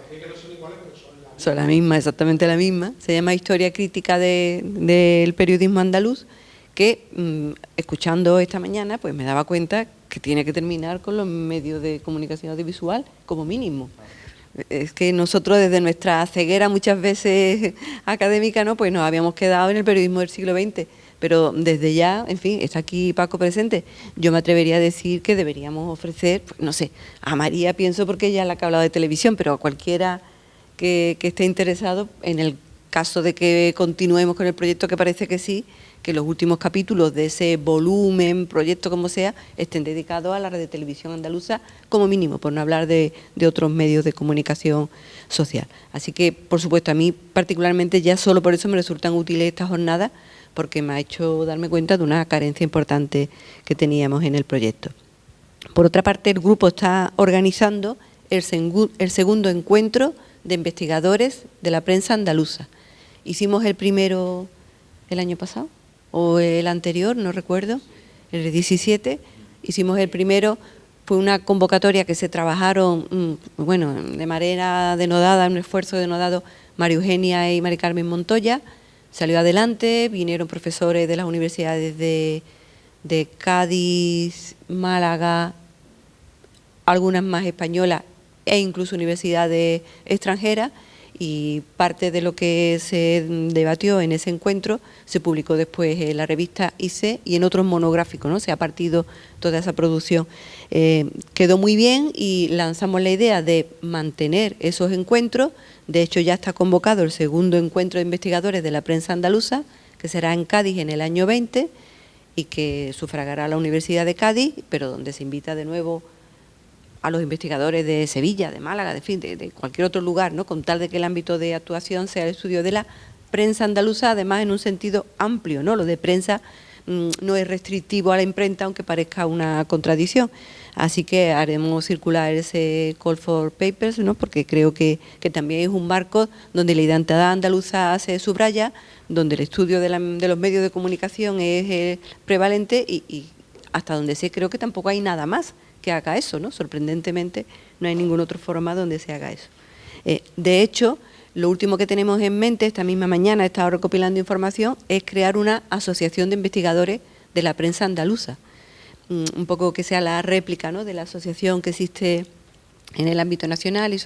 Son la misma, exactamente la misma. Se llama Historia Crítica del Periodismo Andaluz, que escuchando esta mañana pues me daba cuenta que tiene que terminar con los medios de comunicación audiovisual como mínimo. Es que nosotros desde nuestra ceguera muchas veces académica, ¿no? Pues nos habíamos quedado en el periodismo del siglo XX, pero desde ya, en fin, está aquí Paco presente, yo me atrevería a decir que deberíamos ofrecer, pues, no sé, a María pienso porque ella es la que ha hablado de televisión, pero a cualquiera que esté interesado, en el caso de que continuemos con el proyecto, que parece que sí, que los últimos capítulos de ese volumen, proyecto como sea, estén dedicados a la red de televisión andaluza como mínimo, por no hablar de otros medios de comunicación social. Así que, por supuesto, a mí particularmente ya solo por eso me resultan útiles estas jornadas, porque me ha hecho darme cuenta de una carencia importante que teníamos en el proyecto. Por otra parte, el grupo está organizando el segundo encuentro de investigadores de la prensa andaluza. Hicimos el primero el año pasado, o el anterior, no recuerdo, el 17, hicimos el primero, fue una convocatoria que se trabajaron, bueno, de manera denodada, un esfuerzo denodado, María Eugenia y Mari Carmen Montoya, salió adelante, vinieron profesores de las universidades de Cádiz, Málaga, algunas más españolas e incluso universidades extranjeras, y parte de lo que se debatió en ese encuentro se publicó después en la revista IC y en otros monográficos, ¿no? Se ha partido toda esa producción. Quedó muy bien y lanzamos la idea de mantener esos encuentros. De hecho, ya está convocado el segundo encuentro de investigadores de la prensa andaluza, que será en Cádiz en el año 20 y que sufragará la Universidad de Cádiz, pero donde se invita de nuevo a los investigadores de Sevilla, de Málaga, de cualquier otro lugar, ¿no? Con tal de que el ámbito de actuación sea el estudio de la prensa andaluza, además en un sentido amplio, ¿no? Lo de prensa no es restrictivo a la imprenta, aunque parezca una contradicción. Así que haremos circular ese call for papers, ¿no? Porque creo que también es un marco donde la identidad andaluza se subraya, donde el estudio de los medios de comunicación es prevalente y hasta donde sé creo que tampoco hay nada más que haga eso, ¿no? Sorprendentemente no hay ningún otro foro donde se haga eso. De hecho, lo último que tenemos en mente, esta misma mañana he estado recopilando información, es crear una asociación de investigadores de la prensa andaluza, un poco que sea la réplica, ¿no? De la asociación que existe en el ámbito nacional y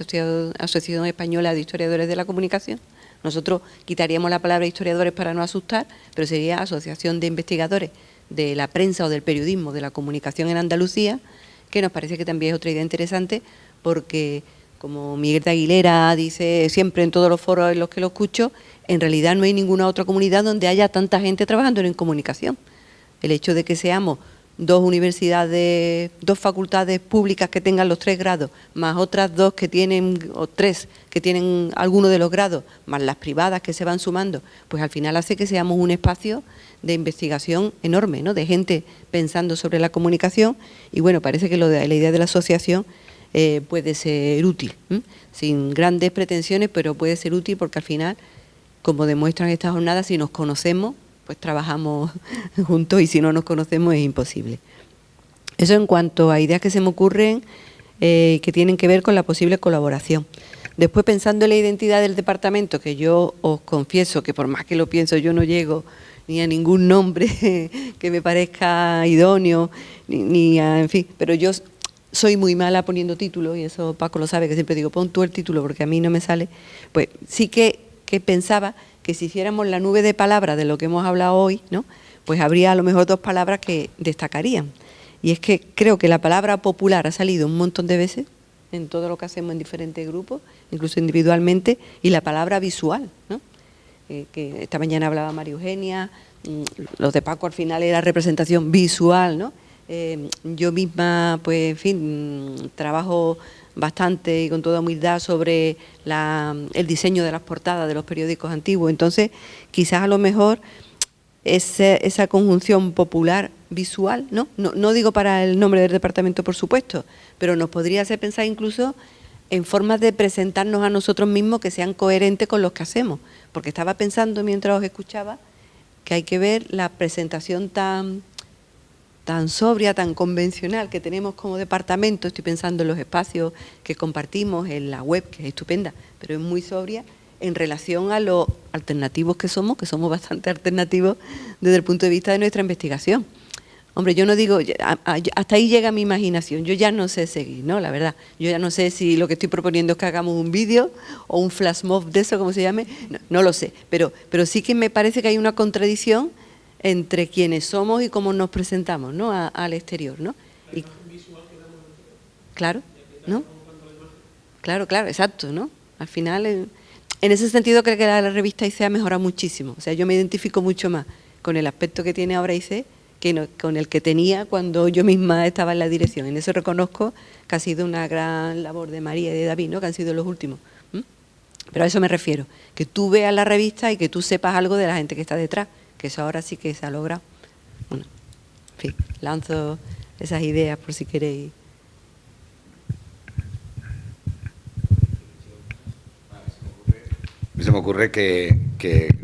Asociación Española de Historiadores de la Comunicación. Nosotros quitaríamos la palabra historiadores para no asustar, pero sería Asociación de Investigadores de la Prensa o del Periodismo de la Comunicación en Andalucía, que nos parece que también es otra idea interesante, porque, como Miguel de Aguilera dice siempre en todos los foros en los que lo escucho, en realidad no hay ninguna otra comunidad donde haya tanta gente trabajando en comunicación. El hecho de que seamos 2 universidades, 2 facultades públicas que tengan los 3 grados, más otras 2 que tienen, o 3 que tienen alguno de los grados, más las privadas que se van sumando, pues al final hace que seamos un espacio de investigación enorme, ¿no? De gente pensando sobre la comunicación, y bueno, parece que la idea de la asociación puede ser útil, sin grandes pretensiones, pero puede ser útil porque al final como demuestran estas jornadas, si nos conocemos, pues trabajamos juntos, y si no nos conocemos es imposible. Eso en cuanto a ideas que se me ocurren que tienen que ver con la posible colaboración. Después, pensando en la identidad del departamento, que yo os confieso que por más que lo pienso yo no llego ni a ningún nombre que me parezca idóneo, en fin, pero yo soy muy mala poniendo títulos, y eso Paco lo sabe, que siempre digo, pon tú el título porque a mí no me sale. Pues sí que pensaba que si hiciéramos la nube de palabras de lo que hemos hablado hoy, ¿no?, pues habría a lo mejor 2 palabras que destacarían. Y es que creo que la palabra popular ha salido un montón de veces en todo lo que hacemos en diferentes grupos, incluso individualmente, y la palabra visual, ¿no?, que esta mañana hablaba María Eugenia, los de Paco al final era representación visual, ¿no? Yo misma, pues en fin, trabajo bastante y con toda humildad sobre el diseño de las portadas de los periódicos antiguos. Entonces, quizás a lo mejor esa conjunción popular visual, ¿no? No digo para el nombre del departamento, por supuesto, pero nos podría hacer pensar incluso en formas de presentarnos a nosotros mismos que sean coherentes con los que hacemos. Porque estaba pensando mientras os escuchaba que hay que ver la presentación tan sobria, tan convencional que tenemos como departamento. Estoy pensando en los espacios que compartimos, en la web, que es estupenda, pero es muy sobria en relación a los alternativos que somos bastante alternativos desde el punto de vista de nuestra investigación. Hombre, yo no digo, hasta ahí llega mi imaginación, yo ya no sé seguir, ¿no?, la verdad. Yo ya no sé si lo que estoy proponiendo es que hagamos un vídeo o un flash mob de eso, como se llame, no lo sé, pero sí que me parece que hay una contradicción entre quienes somos y cómo nos presentamos, ¿no?, al exterior, ¿no? Y, claro, ¿no? Claro, exacto, ¿no? Al final, en ese sentido creo que la revista ICE ha mejorado muchísimo. O sea, yo me identifico mucho más con el aspecto que tiene ahora ICE que con el que tenía cuando yo misma estaba en la dirección. En eso reconozco que ha sido una gran labor de María y de David, ¿no?, que han sido los últimos. Pero a eso me refiero, que tú veas la revista y que tú sepas algo de la gente que está detrás, que eso ahora sí que se ha logrado. Bueno, en fin, lanzo esas ideas por si queréis. Se me ocurre que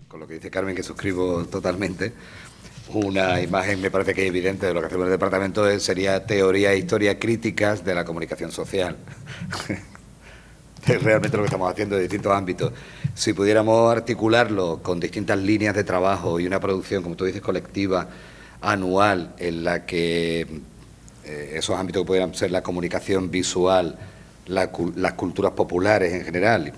con lo que dice Carmen, que suscribo totalmente, una imagen me parece que es evidente de lo que hacemos en el departamento sería teoría e historia críticas de la comunicación social. Es realmente lo que estamos haciendo en distintos ámbitos. Si pudiéramos articularlo con distintas líneas de trabajo y una producción, como tú dices, colectiva, anual, en la que esos ámbitos que pudieran ser la comunicación visual, las culturas populares en general.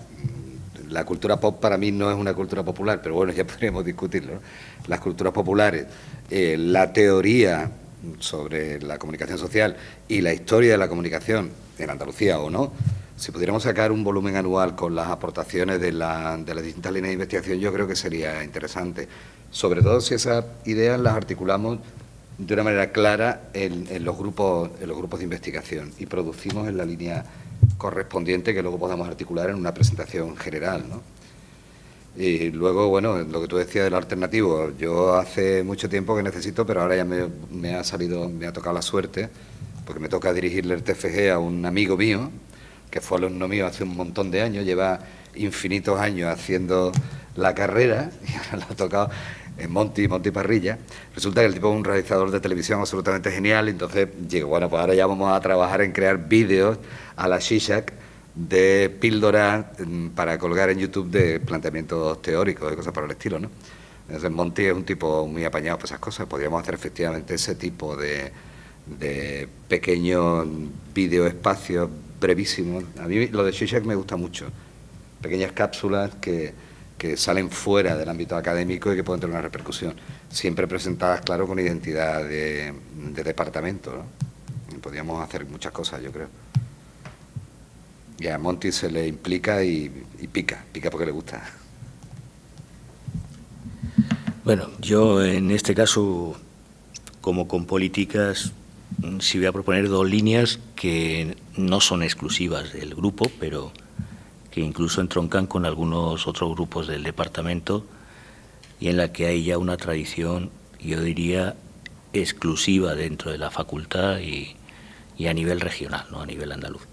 La cultura pop para mí no es una cultura popular, pero bueno, ya podríamos discutirlo, ¿no? Las culturas populares, la teoría sobre la comunicación social y la historia de la comunicación en Andalucía o no, si pudiéramos sacar un volumen anual con las aportaciones de las distintas líneas de investigación, yo creo que sería interesante. Sobre todo si esas ideas las articulamos de una manera clara en los grupos de investigación y producimos en la línea correspondiente que luego podamos articular en una presentación general, ¿no? Y luego, bueno, lo que tú decías de lo alternativo, yo hace mucho tiempo que necesito, pero ahora ya me ha tocado la suerte, porque me toca dirigirle el TFG a un amigo mío, que fue alumno mío hace un montón de años, lleva infinitos años haciendo la carrera, y ahora le ha tocado en Monty Parrilla. Resulta que el tipo es un realizador de televisión absolutamente genial, entonces digo, bueno, pues ahora ya vamos a trabajar en crear vídeos a la Shishak de píldoras para colgar en YouTube de planteamientos teóricos y cosas por el estilo, ¿no? Entonces Monty es un tipo muy apañado por esas cosas, podríamos hacer efectivamente ese tipo de pequeños videoespacios brevísimos. A mí lo de Shishak me gusta mucho, pequeñas cápsulas que salen fuera del ámbito académico y que pueden tener una repercusión, siempre presentadas, claro, con identidad de departamento, ¿no? Podríamos hacer muchas cosas, yo creo. Y a Monty se le implica y pica porque le gusta. Bueno, yo en este caso, como con políticas, sí voy a proponer 2 líneas que no son exclusivas del grupo, pero que incluso entroncan con algunos otros grupos del departamento y en la que hay ya una tradición, yo diría, exclusiva dentro de la facultad y a nivel regional, no a nivel andaluz.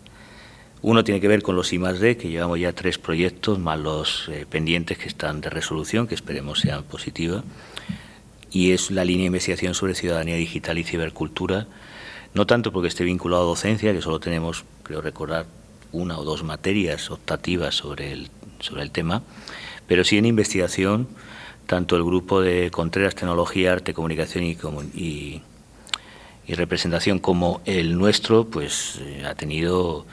Uno tiene que ver con los I+D, que llevamos ya 3 proyectos, más los pendientes que están de resolución, que esperemos sean positivas, y es la línea de investigación sobre ciudadanía digital y cibercultura, no tanto porque esté vinculado a docencia, que solo tenemos, creo recordar, 1 o 2 materias optativas sobre el tema, pero sí en investigación, tanto el grupo de Contreras, Tecnología, Arte, Comunicación y Representación como el nuestro, pues ha tenido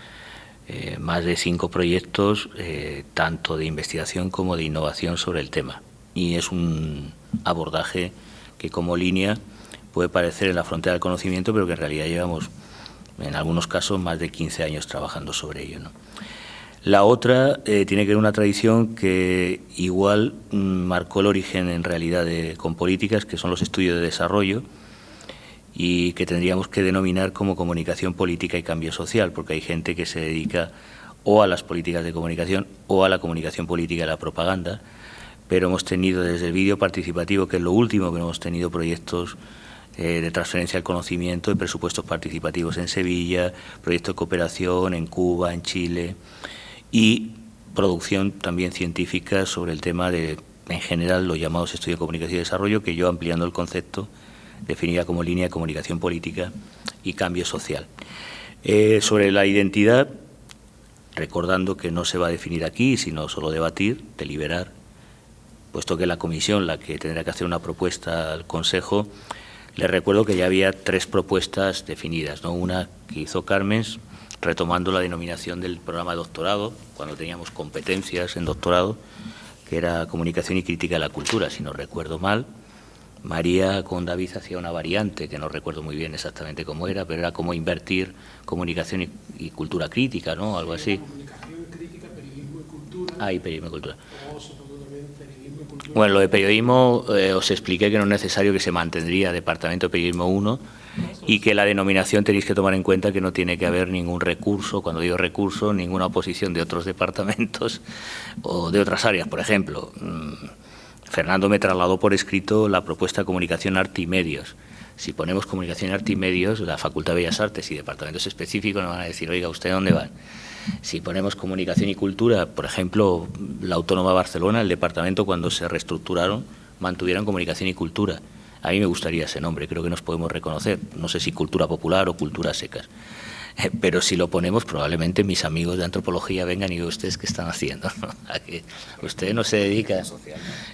más de 5 proyectos, tanto de investigación como de innovación sobre el tema. Y es un abordaje que como línea puede parecer en la frontera del conocimiento, pero que en realidad llevamos, en algunos casos, más de 15 años trabajando sobre ello, ¿no? La otra tiene que ver una tradición que igual marcó el origen en realidad con políticas, que son los estudios de desarrollo, y que tendríamos que denominar como comunicación política y cambio social, porque hay gente que se dedica o a las políticas de comunicación o a la comunicación política y la propaganda, pero hemos tenido desde el vídeo participativo, que es lo último que hemos tenido, proyectos de transferencia del conocimiento, de presupuestos participativos en Sevilla, proyectos de cooperación en Cuba, en Chile, y producción también científica sobre el tema de, en general, los llamados estudios de comunicación y desarrollo, que yo, ampliando el concepto, definida como línea de comunicación política y cambio social. Sobre la identidad, recordando que no se va a definir aquí, sino solo debatir, deliberar, puesto que la comisión, la que tendrá que hacer una propuesta al Consejo, les recuerdo que ya había 3 propuestas definidas, ¿no? Una que hizo Carmen, retomando la denominación del programa de doctorado, cuando teníamos competencias en doctorado, que era comunicación y crítica de la cultura, si no recuerdo mal. María con David hacía una variante, que no recuerdo muy bien exactamente cómo era, pero era como invertir comunicación y cultura crítica, ¿no? Algo así. Comunicación crítica, periodismo y cultura. Ah, y periodismo y cultura. O sobre todo también periodismo y cultura. Bueno, lo de periodismo os expliqué que no es necesario, que se mantendría Departamento de Periodismo 1 y que la denominación tenéis que tomar en cuenta que no tiene que haber ningún recurso, cuando digo recurso, ninguna oposición de otros departamentos o de otras áreas. Por ejemplo, Fernando me trasladó por escrito la propuesta de comunicación, arte y medios. Si ponemos comunicación, arte y medios, la Facultad de Bellas Artes y departamentos específicos nos van a decir, oiga, ¿usted dónde va? Si ponemos comunicación y cultura, por ejemplo, la Autónoma de Barcelona, el departamento, cuando se reestructuraron, mantuvieron comunicación y cultura. A mí me gustaría ese nombre, creo que nos podemos reconocer. No sé si cultura popular o cultura secas. Pero si lo ponemos, probablemente mis amigos de antropología vengan y digan, ¿ustedes qué están haciendo? ¿No? ¿A que usted no se dedica?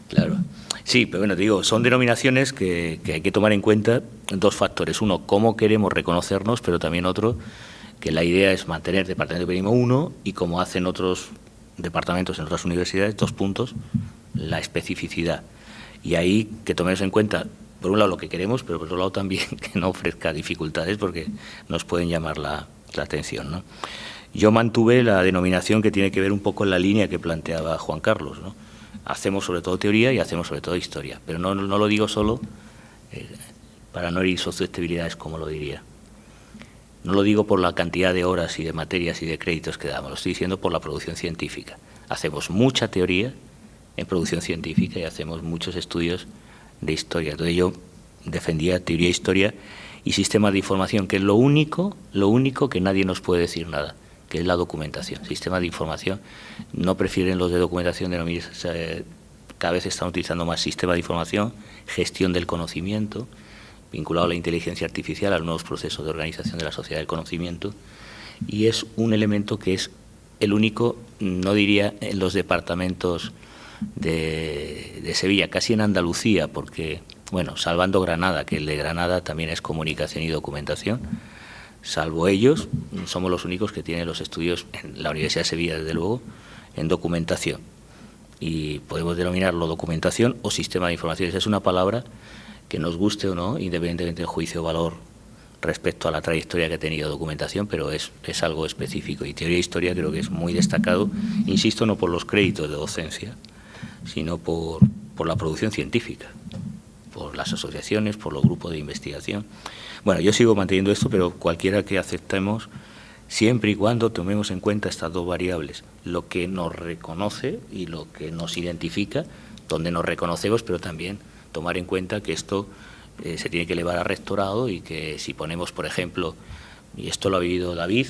Claro. Sí, pero bueno, te digo, son denominaciones que hay que tomar en cuenta 2 factores. Uno, cómo queremos reconocernos, pero también otro, que la idea es mantener Departamento de Periodismo 1 y, como hacen otros departamentos en otras universidades, 2 puntos, la especificidad. Y ahí que tomemos en cuenta, por un lado, lo que queremos, pero por otro lado también que no ofrezca dificultades, porque nos pueden llamar la atención, ¿no? Yo mantuve la denominación que tiene que ver un poco en la línea que planteaba Juan Carlos, ¿no? Hacemos sobre todo teoría y hacemos sobre todo historia, pero no lo digo solo para no herir susceptibilidades, como lo diría. No lo digo por la cantidad de horas y de materias y de créditos que damos, lo estoy diciendo por la producción científica. Hacemos mucha teoría en producción científica y hacemos muchos estudios de historia. Entonces yo defendía teoría, historia y sistemas de información, que es lo único que nadie nos puede decir nada, que es la documentación. Sistemas de información, no prefieren los de documentación, cada vez están utilizando más sistemas de información, gestión del conocimiento, vinculado a la inteligencia artificial, a los nuevos procesos de organización de la sociedad del conocimiento, y es un elemento que es el único, no diría en los departamentos de Sevilla, casi en Andalucía, porque, bueno, salvando Granada, que el de Granada también es comunicación y documentación, salvo ellos, somos los únicos que tienen los estudios en la Universidad de Sevilla, desde luego, en documentación. Y podemos denominarlo documentación o sistema de información. Esa es una palabra que nos guste o no, independientemente del juicio de valor respecto a la trayectoria que ha tenido documentación, pero es algo específico. Y teoría e historia creo que es muy destacado, insisto, no por los créditos de docencia, sino por la producción científica, por las asociaciones, por los grupos de investigación. Bueno, yo sigo manteniendo esto, pero cualquiera que aceptemos, siempre y cuando tomemos en cuenta estas 2 variables, lo que nos reconoce y lo que nos identifica, donde nos reconocemos, pero también tomar en cuenta que esto se tiene que elevar a rectorado y que si ponemos, por ejemplo, y esto lo ha vivido David,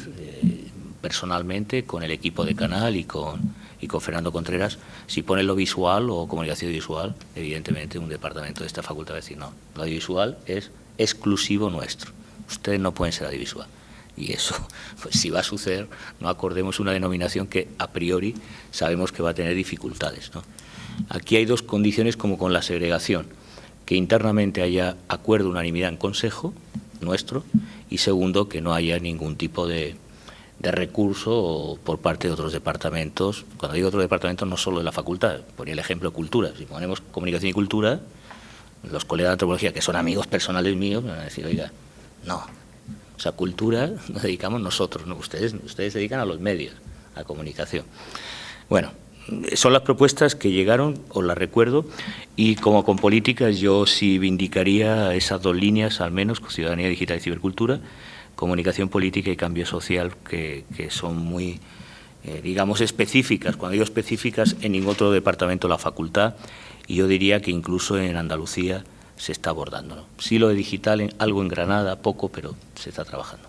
personalmente con el equipo de Canal y con Fernando Contreras, si pone lo visual o comunicación visual, evidentemente un departamento de esta facultad va a decir no, lo audiovisual es exclusivo nuestro, ustedes no pueden ser audiovisual. Y eso, pues si va a suceder, no acordemos una denominación que a priori sabemos que va a tener dificultades, ¿no? Aquí hay dos condiciones como con la segregación, que internamente haya acuerdo, unanimidad en consejo nuestro, y segundo, que no haya ningún tipo de recurso por parte de otros departamentos. Cuando digo otros departamentos, no solo de la facultad, ponía el ejemplo de cultura. Si ponemos comunicación y cultura, los colegas de antropología, que son amigos personales míos, me van a decir, oiga, no. O sea, cultura nos dedicamos nosotros, ¿no? Ustedes se dedican a los medios, a comunicación. Bueno, son las propuestas que llegaron, os las recuerdo, y como con políticas yo sí vindicaría esas dos líneas, al menos, con ciudadanía digital y cibercultura, comunicación política y cambio social, que son muy, digamos, específicas. Cuando digo específicas, en ningún otro departamento de la facultad, y yo diría que incluso en Andalucía se está abordando, ¿no? Sí, lo de digital, algo en Granada, poco, pero se está trabajando.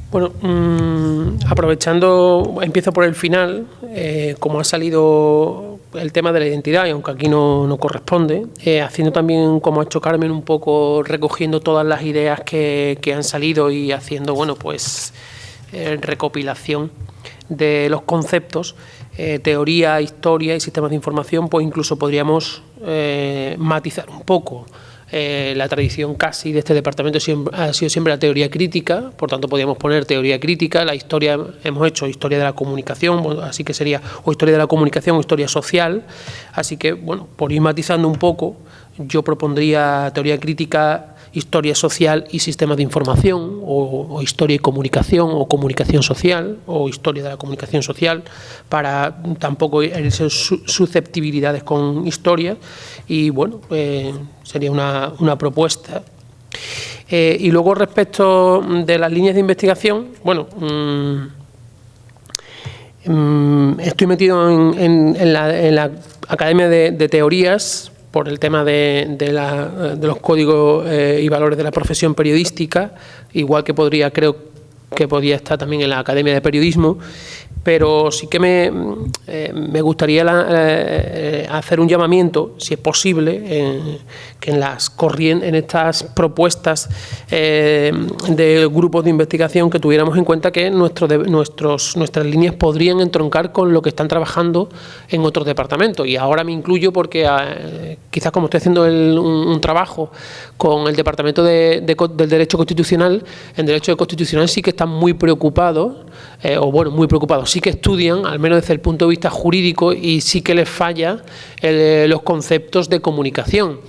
Bueno, aprovechando, empiezo por el final, como ha salido el tema de la identidad, y aunque aquí no corresponde, haciendo también, como ha hecho Carmen, un poco recogiendo todas las ideas que han salido y haciendo, bueno, pues recopilación de los conceptos, teoría, historia y sistemas de información, pues incluso podríamos matizar un poco. La tradición casi de este departamento ha sido siempre la teoría crítica, por tanto podríamos poner teoría crítica, la historia, hemos hecho historia de la comunicación, bueno, así que sería o historia de la comunicación o historia social, así que bueno, por ir matizando un poco, yo propondría teoría crítica, historia social y sistemas de información, o historia y comunicación, o comunicación social, o historia de la comunicación social, para tampoco herirse susceptibilidades con historia, y bueno, sería una propuesta. Y luego respecto de las líneas de investigación, bueno, estoy metido en la Academia de Teorías, por el tema de los códigos y valores de la profesión periodística, igual que creo que podría estar también en la Academia de Periodismo, pero sí que me gustaría hacer un llamamiento, si es posible, que en estas propuestas de grupos de investigación, que tuviéramos en cuenta que nuestras líneas podrían entroncar con lo que están trabajando en otros departamentos. Y ahora me incluyo porque quizás como estoy haciendo un trabajo con el Departamento del Derecho Constitucional, en Derecho Constitucional sí que están muy preocupados, muy preocupados, sí que estudian, al menos desde el punto de vista jurídico, y sí que les falla los conceptos de comunicación.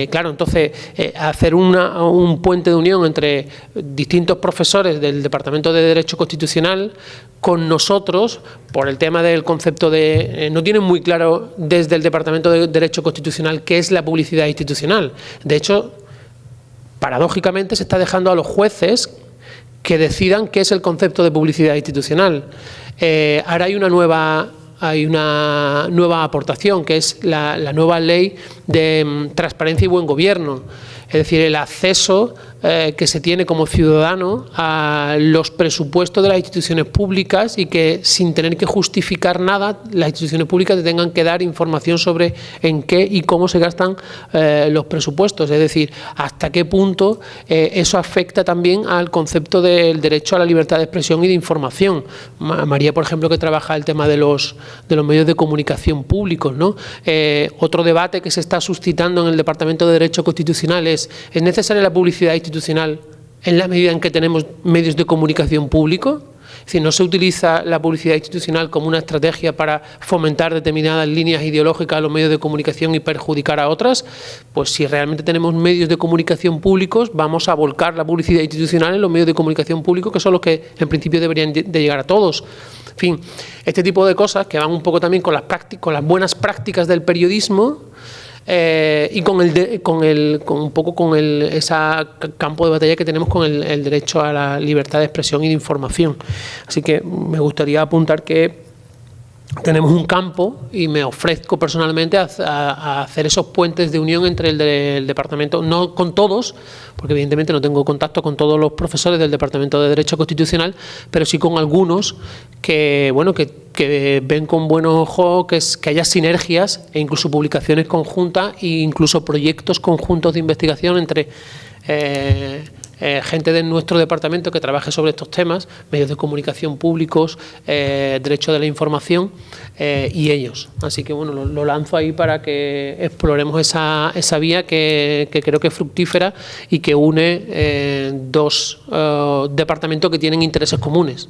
Claro, entonces hacer un puente de unión entre distintos profesores del Departamento de Derecho Constitucional con nosotros, por el tema del concepto de... no tienen muy claro desde el Departamento de Derecho Constitucional qué es la publicidad institucional. De hecho, paradójicamente se está dejando a los jueces que decidan qué es el concepto de publicidad institucional. Ahora hay una nueva aportación, que es la nueva ley de transparencia y buen gobierno, es decir, el acceso que se tiene como ciudadano a los presupuestos de las instituciones públicas, y que sin tener que justificar nada, las instituciones públicas te tengan que dar información sobre en qué y cómo se gastan los presupuestos, es decir, hasta qué punto eso afecta también al concepto del derecho a la libertad de expresión y de información. María, por ejemplo, que trabaja el tema de los medios de comunicación públicos, ¿no? Otro debate que se está suscitando en el Departamento de Derecho Constitucional ¿es necesaria la publicidad institucional en la medida en que tenemos medios de comunicación públicos? Es decir, no se utiliza la publicidad institucional como una estrategia para fomentar determinadas líneas ideológicas a los medios de comunicación y perjudicar a otras. Pues si realmente tenemos medios de comunicación públicos, vamos a volcar la publicidad institucional en los medios de comunicación públicos, que son los que en principio deberían de llegar a todos. En fin, este tipo de cosas que van un poco también con las buenas prácticas del periodismo, y ese campo de batalla que tenemos con el derecho a la libertad de expresión y de información. Así que me gustaría apuntar que tenemos un campo y me ofrezco personalmente a hacer esos puentes de unión entre el del departamento, no con todos, porque evidentemente no tengo contacto con todos los profesores del Departamento de Derecho Constitucional, pero sí con algunos que, bueno, que ven con buenos ojos que haya sinergias e incluso publicaciones conjuntas e incluso proyectos conjuntos de investigación entre gente de nuestro departamento que trabaje sobre estos temas, medios de comunicación públicos, derecho de la información y ellos. Así que bueno, lo lanzo ahí para que exploremos esa vía que creo que es fructífera y que une dos departamentos que tienen intereses comunes.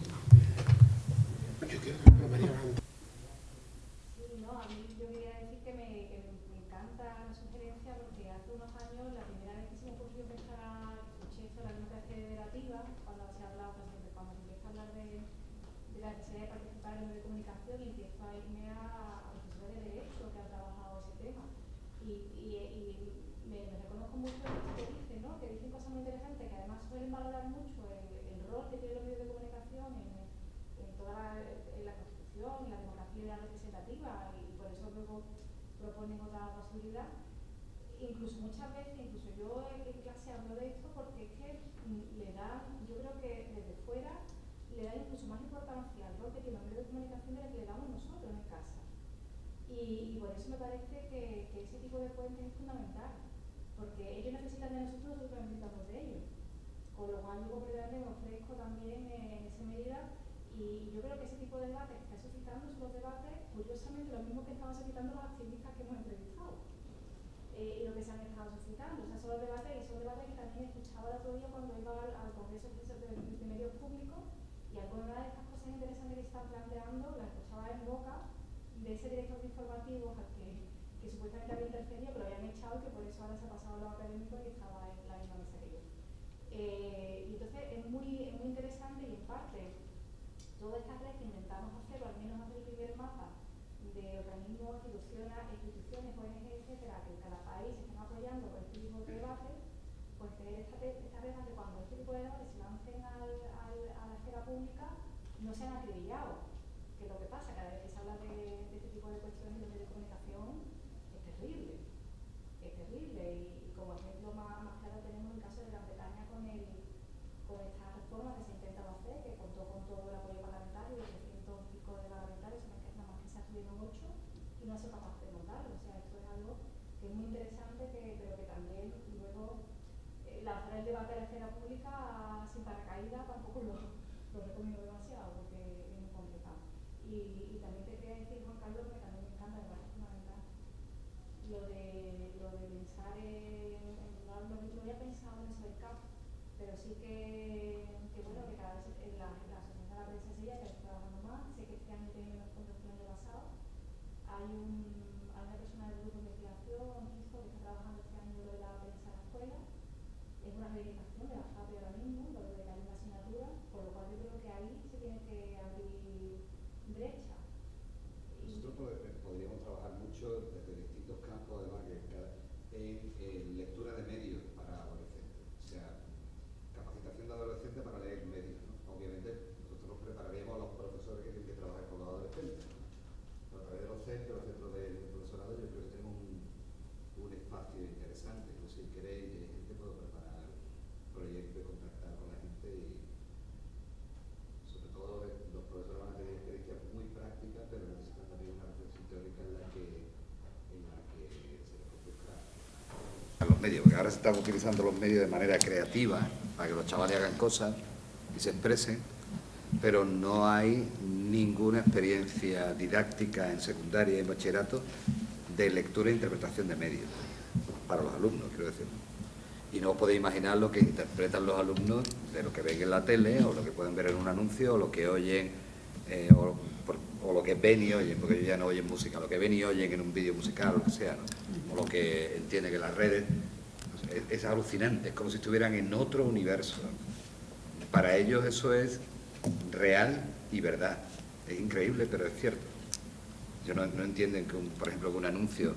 Incluso muchas veces, incluso yo en clase hablo de esto porque es que le dan, yo creo que desde fuera le dan incluso más importancia al rol que tiene los medios de comunicación de la que le damos nosotros en casa. Y por eso me parece que ese tipo de puente es fundamental, porque ellos necesitan de nosotros, nosotros también necesitamos de ellos. Con lo cual yo como me ofrezco también en esa medida y yo creo que ese tipo de debates que está suscitando son los debates, curiosamente, los mismos que estaban suscitando los activistas que hemos entrevistado. Y lo que se han estado suscitando, o sea, son los debates y son debates que también escuchaba el otro día cuando iba al Congreso de Medios Públicos y alguna de estas cosas interesantes que están planteando las escuchaba en boca de ese director de informativos al que supuestamente había interferido, pero lo habían echado y que por eso ahora se ha pasado a los académicos y estaba en la misma mesa que yo. Y entonces es muy interesante y en parte toda esta red que intentamos hacer, o al menos hacer el primer mapa de organismos, instituciones, ONG, etcétera, que en cada país están apoyando con este tipo de debates, pues tener esta red para que cuando este tipo de debates se lancen a la esfera pública no sean acribillados. Que es lo que pasa, cada vez que se habla de este tipo de cuestiones en los medios de comunicación es terrible. Y como ejemplo más claro tenemos el caso de Gran Bretaña con esta reforma que se ha intentado hacer, que contó con todo el apoyo parlamentario, de 300 y pico de parlamentarios, nada más que se estuvieron 8 y no ha sido capaz de montarlo. O sea, esto es algo que es muy interesante, pero que también luego lanzar el debate a la esfera pública sin paracaídas tampoco lo recomiendo demasiado porque es muy complicado. Y también te quería decir, Juan Carlos, que también me encanta, me parece fundamental, lo de pensar no había pensado en eso del CAP, pero sí que bueno, que cada vez la Asociación de la Prensa Sevilla que está trabajando más, sé que este año tiene menos fondos que el año pasado. Hay una persona del grupo de investigación, Quiso, que está trabajando este año lo de la prensa en la escuela. Es una reivindicación de la FAPE ahora mismo, lo de que hay una asignatura, por lo cual yo creo que ahí se tiene que abrir brecha. Nosotros podríamos trabajar mucho desde distintos campos, además en lectura de medios para adolescentes, o sea, capacitación de adolescentes para leer medios, ¿no? Obviamente nosotros nos prepararíamos a los profesores que tienen que trabajar con los adolescentes, pero a través de los centros de profesorado yo creo que tenemos un espacio interesante. Pues si queréis, gente puedo preparar proyectos, contactar con la gente y sobre todo los profesores van a tener experiencias muy prácticas, pero necesitan también una reflexión teórica en la que se les conduzca a los medios, porque ahora se están utilizando los medios de manera creativa para que los chavales hagan cosas y se expresen, pero no hay ninguna experiencia didáctica en secundaria y en bachillerato de lectura e interpretación de medios para los alumnos, quiero decir. Y no podéis imaginar lo que interpretan los alumnos de lo que ven en la tele, o lo que pueden ver en un anuncio, o lo que oyen, o lo que ven y oyen, porque ellos ya no oyen música, lo que ven y oyen en un vídeo musical, o lo que sea, ¿no? O lo que entienden que las redes, es alucinante, es como si estuvieran en otro universo. Para ellos eso es real y verdad. Es increíble, pero es cierto. Ellos no entienden que, por ejemplo, que un anuncio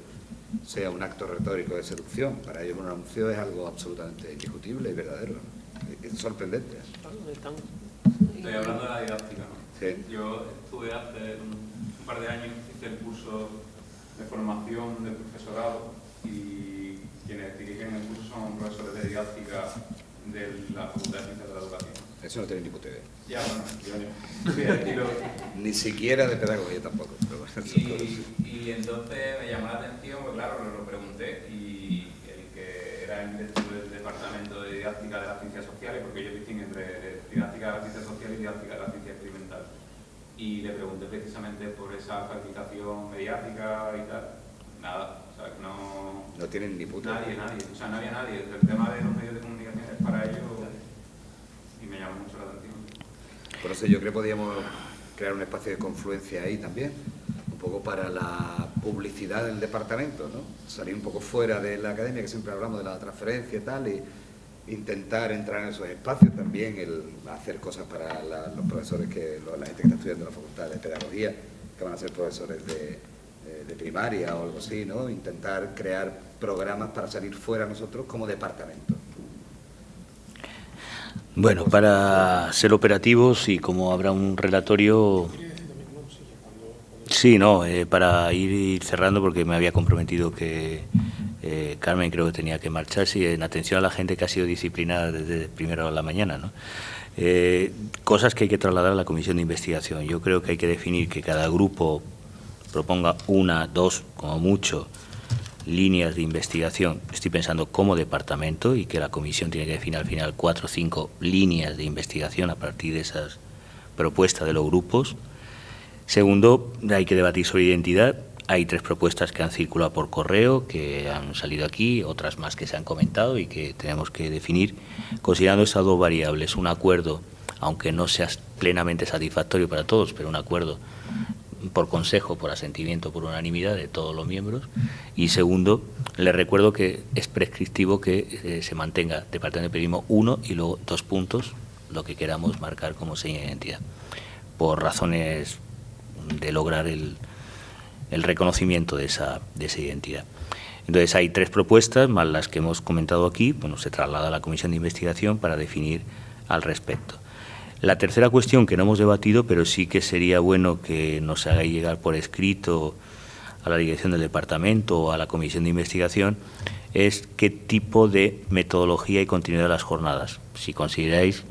sea un acto retórico de seducción. Para ellos un anuncio es algo absolutamente indiscutible y verdadero. Es sorprendente. Estoy hablando de la didáctica, ¿no? Sí. Yo estuve hace un par de años, hice el curso de formación de profesorado y quienes dirigen el curso son profesores de didáctica de la Facultad de Ciencias de la Educación. Eso no tiene ni puta idea. Ya, bueno, Ni siquiera de pedagogía tampoco. Pero bueno, y entonces me llamó la atención, pues claro, lo pregunté y el que era el director del Departamento de Didáctica de las Ciencias Sociales, porque ellos distinguen entre didáctica de las ciencias sociales y didáctica de la ciencia experimental. Y le pregunté precisamente por esa calificación mediática y tal. Nada, o sea, que no tienen ni puta idea. Nadie. O sea, no había nadie. El tema de los medios de comunicación es para ellos y me llamó mucho la atención. Por eso yo creo que podíamos crear un espacio de confluencia ahí también, un poco para la publicidad del departamento, ¿no? Salir un poco fuera de la academia, que siempre hablamos de la transferencia y tal, y intentar entrar en esos espacios también, el hacer cosas para los profesores, la gente que está estudiando en la Facultad de Pedagogía, que van a ser profesores de primaria o algo así, ¿no? Intentar crear programas para salir fuera nosotros como departamento. Bueno, para ser operativos y como habrá un relatorio... Sí, no, para ir cerrando, porque me había comprometido que Carmen creo que tenía que marcharse, y en atención a la gente que ha sido disciplinada desde primera hora de la mañana, ¿no? Cosas que hay que trasladar a la comisión de investigación. Yo creo que hay que definir que cada grupo proponga una, dos, como mucho, líneas de investigación. Estoy pensando como departamento, y que la comisión tiene que definir al final 4 o 5 líneas de investigación a partir de esas propuestas de los grupos. Segundo, hay que debatir sobre identidad. Hay 3 propuestas que han circulado por correo, que han salido aquí, otras más que se han comentado y que tenemos que definir, considerando estas 2 variables. Un acuerdo, aunque no sea plenamente satisfactorio para todos, pero un acuerdo por consejo, por asentimiento, por unanimidad de todos los miembros. Y segundo, les recuerdo que es prescriptivo que se mantenga Departamento de Periodismo 1 y luego 2 puntos, lo que queramos marcar como seña de identidad, por razones de lograr el reconocimiento de esa identidad. Entonces hay 3 propuestas, más las que hemos comentado aquí, bueno, se traslada a la comisión de investigación para definir al respecto. La tercera cuestión que no hemos debatido, pero sí que sería bueno que nos hagáis llegar por escrito a la dirección del departamento o a la comisión de investigación, es qué tipo de metodología y continuidad de las jornadas. Si consideráis,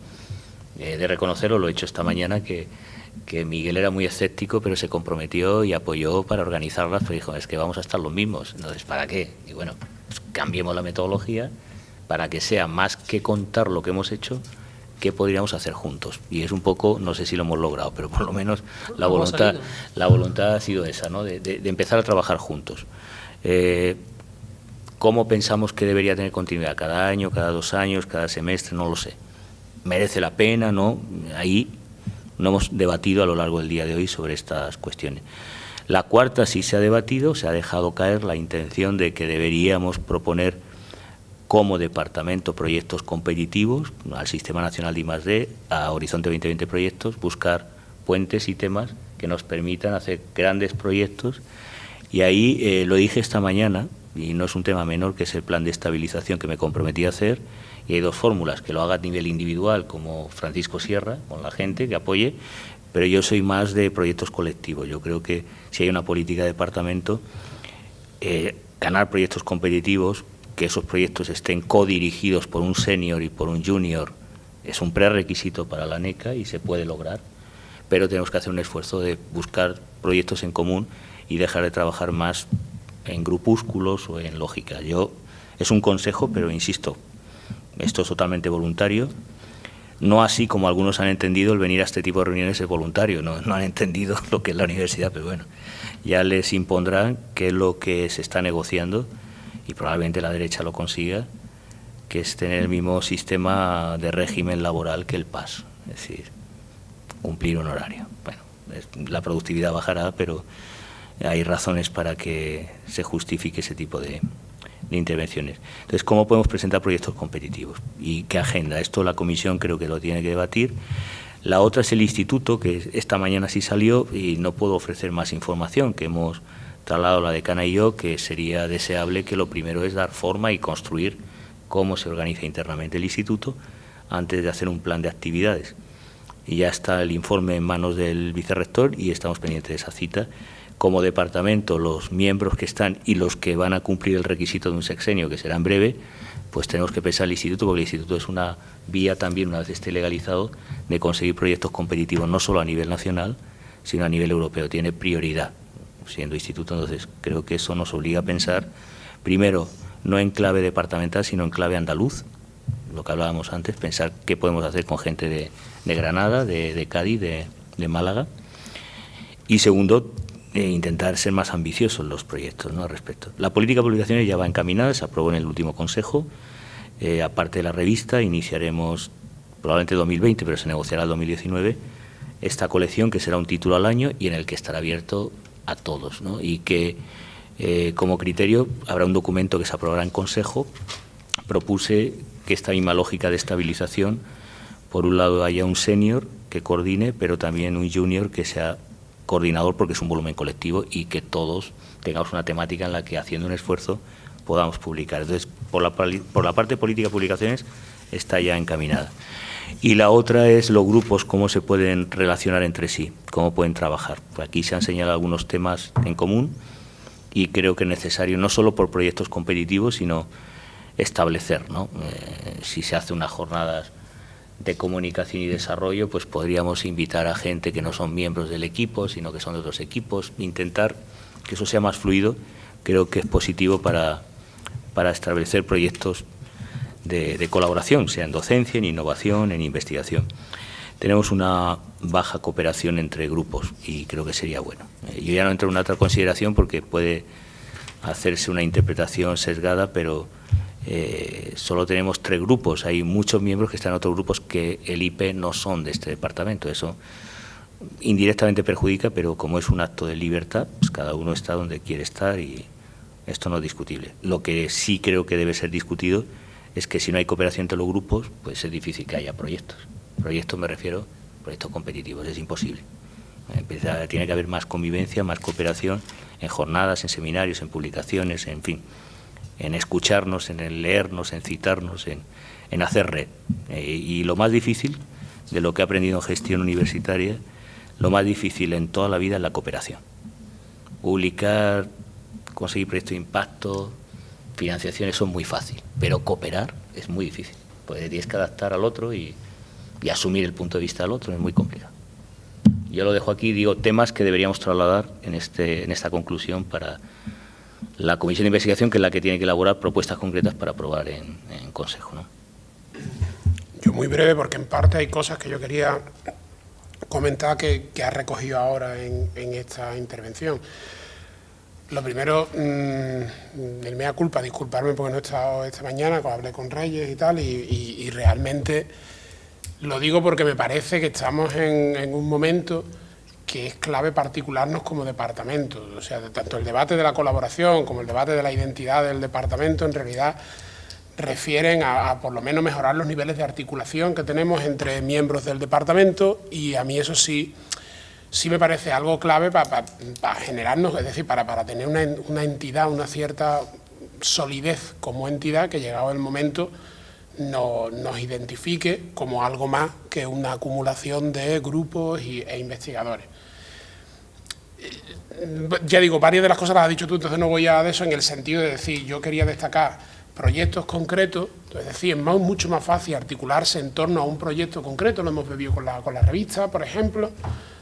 de reconocerlo, lo he hecho esta mañana, que Miguel era muy escéptico, pero se comprometió y apoyó para organizarlas, pero dijo, es que vamos a estar los mismos, entonces, ¿para qué? Y bueno, pues cambiemos la metodología para que sea más que contar lo que hemos hecho, qué podríamos hacer juntos. Y es un poco, no sé si lo hemos logrado, pero por lo menos la voluntad ha sido esa, ¿no? De empezar a trabajar juntos. ¿Cómo pensamos que debería tener continuidad? ¿Cada año, cada 2 años, cada semestre? No lo sé. ¿Merece la pena? ¿No? Ahí no hemos debatido a lo largo del día de hoy sobre estas cuestiones. La cuarta sí se ha debatido, se ha dejado caer la intención de que deberíamos proponer como departamento proyectos competitivos al Sistema Nacional de I+D, a Horizonte 2020 proyectos, buscar puentes y temas que nos permitan hacer grandes proyectos. Y ahí lo dije esta mañana, y no es un tema menor, que es el plan de estabilización que me comprometí a hacer, y hay 2 fórmulas, que lo haga a nivel individual, como Francisco Sierra, con la gente que apoye, pero yo soy más de proyectos colectivos. Yo creo que si hay una política de departamento, ganar proyectos competitivos, que esos proyectos estén codirigidos por un senior y por un junior, es un prerequisito para la NECA y se puede lograr, pero tenemos que hacer un esfuerzo de buscar proyectos en común y dejar de trabajar más en grupúsculos o en lógica. Es un consejo, pero insisto, esto es totalmente voluntario, no así como algunos han entendido el venir a este tipo de reuniones es voluntario, no han entendido lo que es la universidad, pero bueno, ya les impondrán qué es lo que se está negociando, y probablemente la derecha lo consiga, que es tener el mismo sistema de régimen laboral que el PAS, es decir, cumplir un horario. Bueno, la productividad bajará, pero hay razones para que se justifique ese tipo de intervenciones. Entonces, ¿cómo podemos presentar proyectos competitivos? ¿Y qué agenda? Esto la comisión creo que lo tiene que debatir. La otra es el instituto, que esta mañana sí salió y no puedo ofrecer más información, que hemos trasladado la decana y yo, que sería deseable que lo primero es dar forma y construir cómo se organiza internamente el instituto antes de hacer un plan de actividades. y ya está el informe en manos del vicerrector y estamos pendientes de esa cita. Como departamento, los miembros que están y los que van a cumplir el requisito de un sexenio, que será en breve, pues tenemos que pensar el instituto, porque el instituto es una vía también, una vez esté legalizado, de conseguir proyectos competitivos, no solo a nivel nacional, sino a nivel europeo. Tiene prioridad, siendo instituto. Entonces, creo que eso nos obliga a pensar, primero, no en clave departamental, sino en clave andaluz, lo que hablábamos antes, pensar qué podemos hacer con gente de Granada, de Cádiz, de Málaga. Y segundo, intentar ser más ambiciosos los proyectos, ¿no?, al respecto. La política de publicaciones ya va encaminada, se aprobó en el último consejo. Aparte de la revista, iniciaremos probablemente 2020, pero se negociará el 2019, esta colección que será un título al año y en el que estará abierto a todos, ¿no? Y que como criterio habrá un documento que se aprobará en consejo. Propuse que esta misma lógica de estabilización, por un lado haya un senior que coordine, pero también un junior que sea coordinador, porque es un volumen colectivo, y que todos tengamos una temática en la que, haciendo un esfuerzo, podamos publicar. Entonces, por la parte de política de publicaciones está ya encaminada. Y la otra es los grupos, cómo se pueden relacionar entre sí, cómo pueden trabajar. Aquí se han señalado algunos temas en común y creo que es necesario, no solo por proyectos competitivos, sino establecer, ¿no? Si se hace unas jornadas de comunicación y desarrollo, pues podríamos invitar a gente que no son miembros del equipo, sino que son de otros equipos, intentar que eso sea más fluido. Creo que es positivo para establecer proyectos de colaboración, sea en docencia, en innovación, en investigación. Tenemos una baja cooperación entre grupos y creo que sería bueno. Yo ya no entro en una otra consideración porque puede hacerse una interpretación sesgada, pero solo tenemos 3 grupos. Hay muchos miembros que están en otros grupos que el IP no son de este departamento. Eso indirectamente perjudica, pero como es un acto de libertad, pues cada uno está donde quiere estar y esto no es discutible. Lo que sí creo que debe ser discutido es que si no hay cooperación entre los grupos, pues es difícil que haya proyectos. Proyectos me refiero a proyectos competitivos, es imposible. Tiene que haber más convivencia, más cooperación en jornadas, en seminarios, en publicaciones, en fin, en escucharnos, en leernos, en citarnos, en hacer red. Y lo más difícil, de lo que he aprendido en gestión universitaria, lo más difícil en toda la vida es la cooperación. Publicar, conseguir proyectos de impacto, financiación, eso es muy fácil, pero cooperar es muy difícil, porque tienes que adaptar al otro y asumir el punto de vista del otro, es muy complicado. Yo lo dejo aquí, digo, temas que deberíamos trasladar en esta conclusión para la comisión de investigación, que es la que tiene que elaborar propuestas concretas para aprobar en consejo, ¿no? Yo muy breve, porque en parte hay cosas que yo quería comentar que ha recogido ahora en esta intervención. Lo primero, el mea culpa, disculparme porque no he estado esta mañana, cuando hablé con Reyes y tal, y realmente lo digo porque me parece que estamos en un momento que es clave particularnos como departamento. O sea, tanto el debate de la colaboración como el debate de la identidad del departamento en realidad refieren a por lo menos mejorar los niveles de articulación que tenemos entre miembros del departamento, y a mí eso sí me parece algo clave para generarnos, es decir, para tener una entidad, una cierta solidez como entidad, que llegado el momento nos identifique como algo más que una acumulación de grupos e investigadores. Ya digo, varias de las cosas las has dicho tú, entonces no voy a de eso, en el sentido de decir, yo quería destacar proyectos concretos, es decir, es mucho más fácil articularse en torno a un proyecto concreto, lo hemos vivido con la revista, por ejemplo.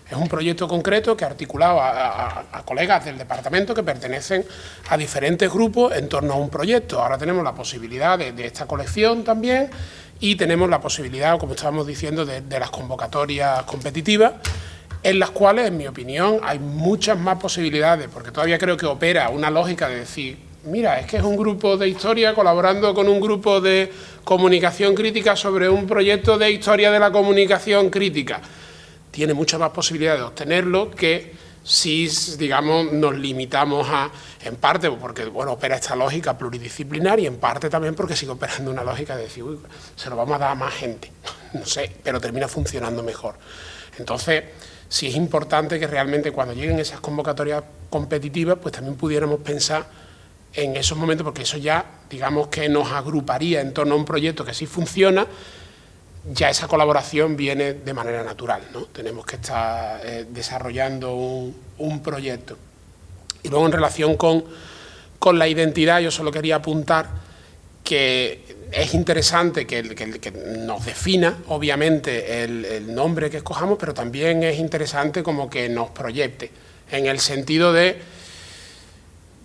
Es un proyecto concreto que ha articulado a colegas del departamento que pertenecen a diferentes grupos en torno a un proyecto. Ahora tenemos la posibilidad de esta colección también, y tenemos la posibilidad, como estábamos diciendo, de las convocatorias competitivas, en las cuales, en mi opinión, hay muchas más posibilidades, porque todavía creo que opera una lógica de decir, mira, es que es un grupo de historia colaborando con un grupo de comunicación crítica sobre un proyecto de historia de la comunicación crítica. Tiene muchas más posibilidades de obtenerlo que si, digamos, nos limitamos a, en parte porque, bueno, opera esta lógica pluridisciplinar, y en parte también porque sigue operando una lógica de decir, uy, se lo vamos a dar a más gente, no sé, pero termina funcionando mejor. Entonces, sí es importante que realmente cuando lleguen esas convocatorias competitivas, pues también pudiéramos pensar en esos momentos, porque eso ya, digamos, que nos agruparía en torno a un proyecto que sí funciona, ya esa colaboración viene de manera natural, ¿no? Tenemos que estar desarrollando un proyecto. Y luego, en relación con la identidad, yo solo quería apuntar que es interesante que nos defina, obviamente, el nombre que escojamos, pero también es interesante como que nos proyecte, en el sentido de,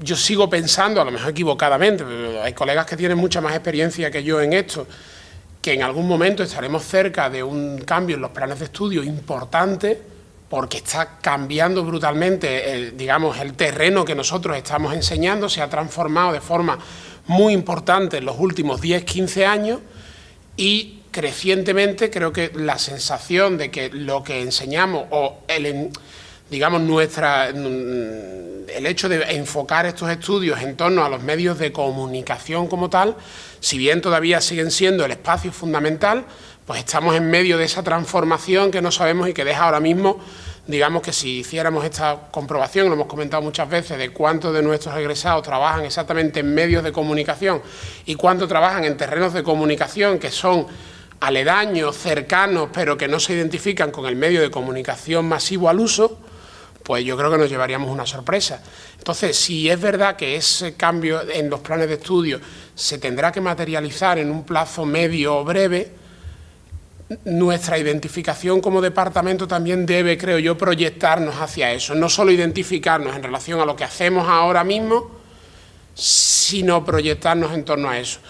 yo sigo pensando, a lo mejor equivocadamente, pero hay colegas que tienen mucha más experiencia que yo en esto, que en algún momento estaremos cerca de un cambio en los planes de estudio importante, porque está cambiando brutalmente, digamos, el terreno que nosotros estamos enseñando, se ha transformado de forma muy importante en los últimos 10-15 años, y crecientemente creo que la sensación de que lo que enseñamos, o digamos el hecho de enfocar estos estudios en torno a los medios de comunicación como tal, si bien todavía siguen siendo el espacio fundamental, pues estamos en medio de esa transformación que no sabemos y que deja ahora mismo, digamos que si hiciéramos esta comprobación, lo hemos comentado muchas veces, de cuántos de nuestros egresados trabajan exactamente en medios de comunicación y cuántos trabajan en terrenos de comunicación que son aledaños, cercanos, pero que no se identifican con el medio de comunicación masivo al uso, pues yo creo que nos llevaríamos una sorpresa. Entonces, si es verdad que ese cambio en los planes de estudio se tendrá que materializar en un plazo medio o breve, nuestra identificación como departamento también debe, creo yo, proyectarnos hacia eso. No solo identificarnos en relación a lo que hacemos ahora mismo, sino proyectarnos en torno a eso.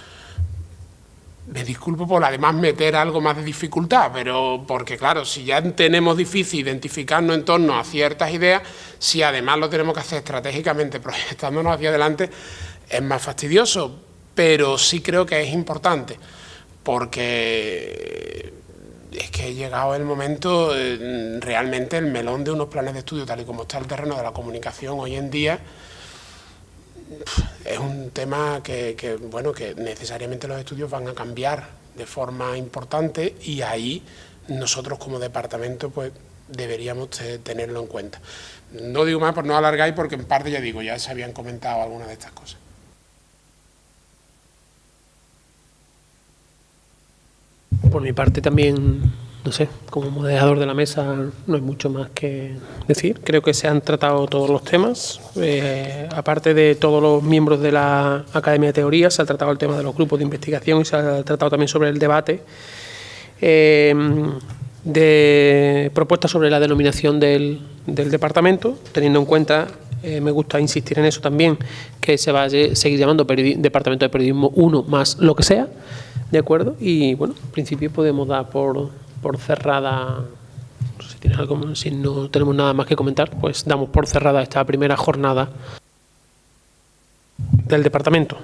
Me disculpo por además meter algo más de dificultad, pero porque claro, si ya tenemos difícil identificarnos en torno a ciertas ideas, si además lo tenemos que hacer estratégicamente proyectándonos hacia adelante, es más fastidioso, pero sí creo que es importante, porque es que ha llegado el momento, realmente el melón de unos planes de estudio, tal y como está el terreno de la comunicación hoy en día, es un tema que necesariamente los estudios van a cambiar de forma importante, y ahí nosotros como departamento pues deberíamos tenerlo en cuenta. No digo más por no alargar, porque en parte ya se habían comentado algunas de estas cosas. Por mi parte también, no sé, como moderador de la mesa no hay mucho más que decir. Creo que se han tratado todos los temas. Aparte de todos los miembros de la Academia de Teoría, se ha tratado el tema de los grupos de investigación y se ha tratado también sobre el debate de propuestas sobre la denominación del departamento, teniendo en cuenta, me gusta insistir en eso también, que se va a seguir llamando Departamento de Periodismo 1 más lo que sea, ¿de acuerdo? Y bueno, en principio podemos dar por cerrada, si no tenemos nada más que comentar, pues damos por cerrada esta primera jornada del departamento.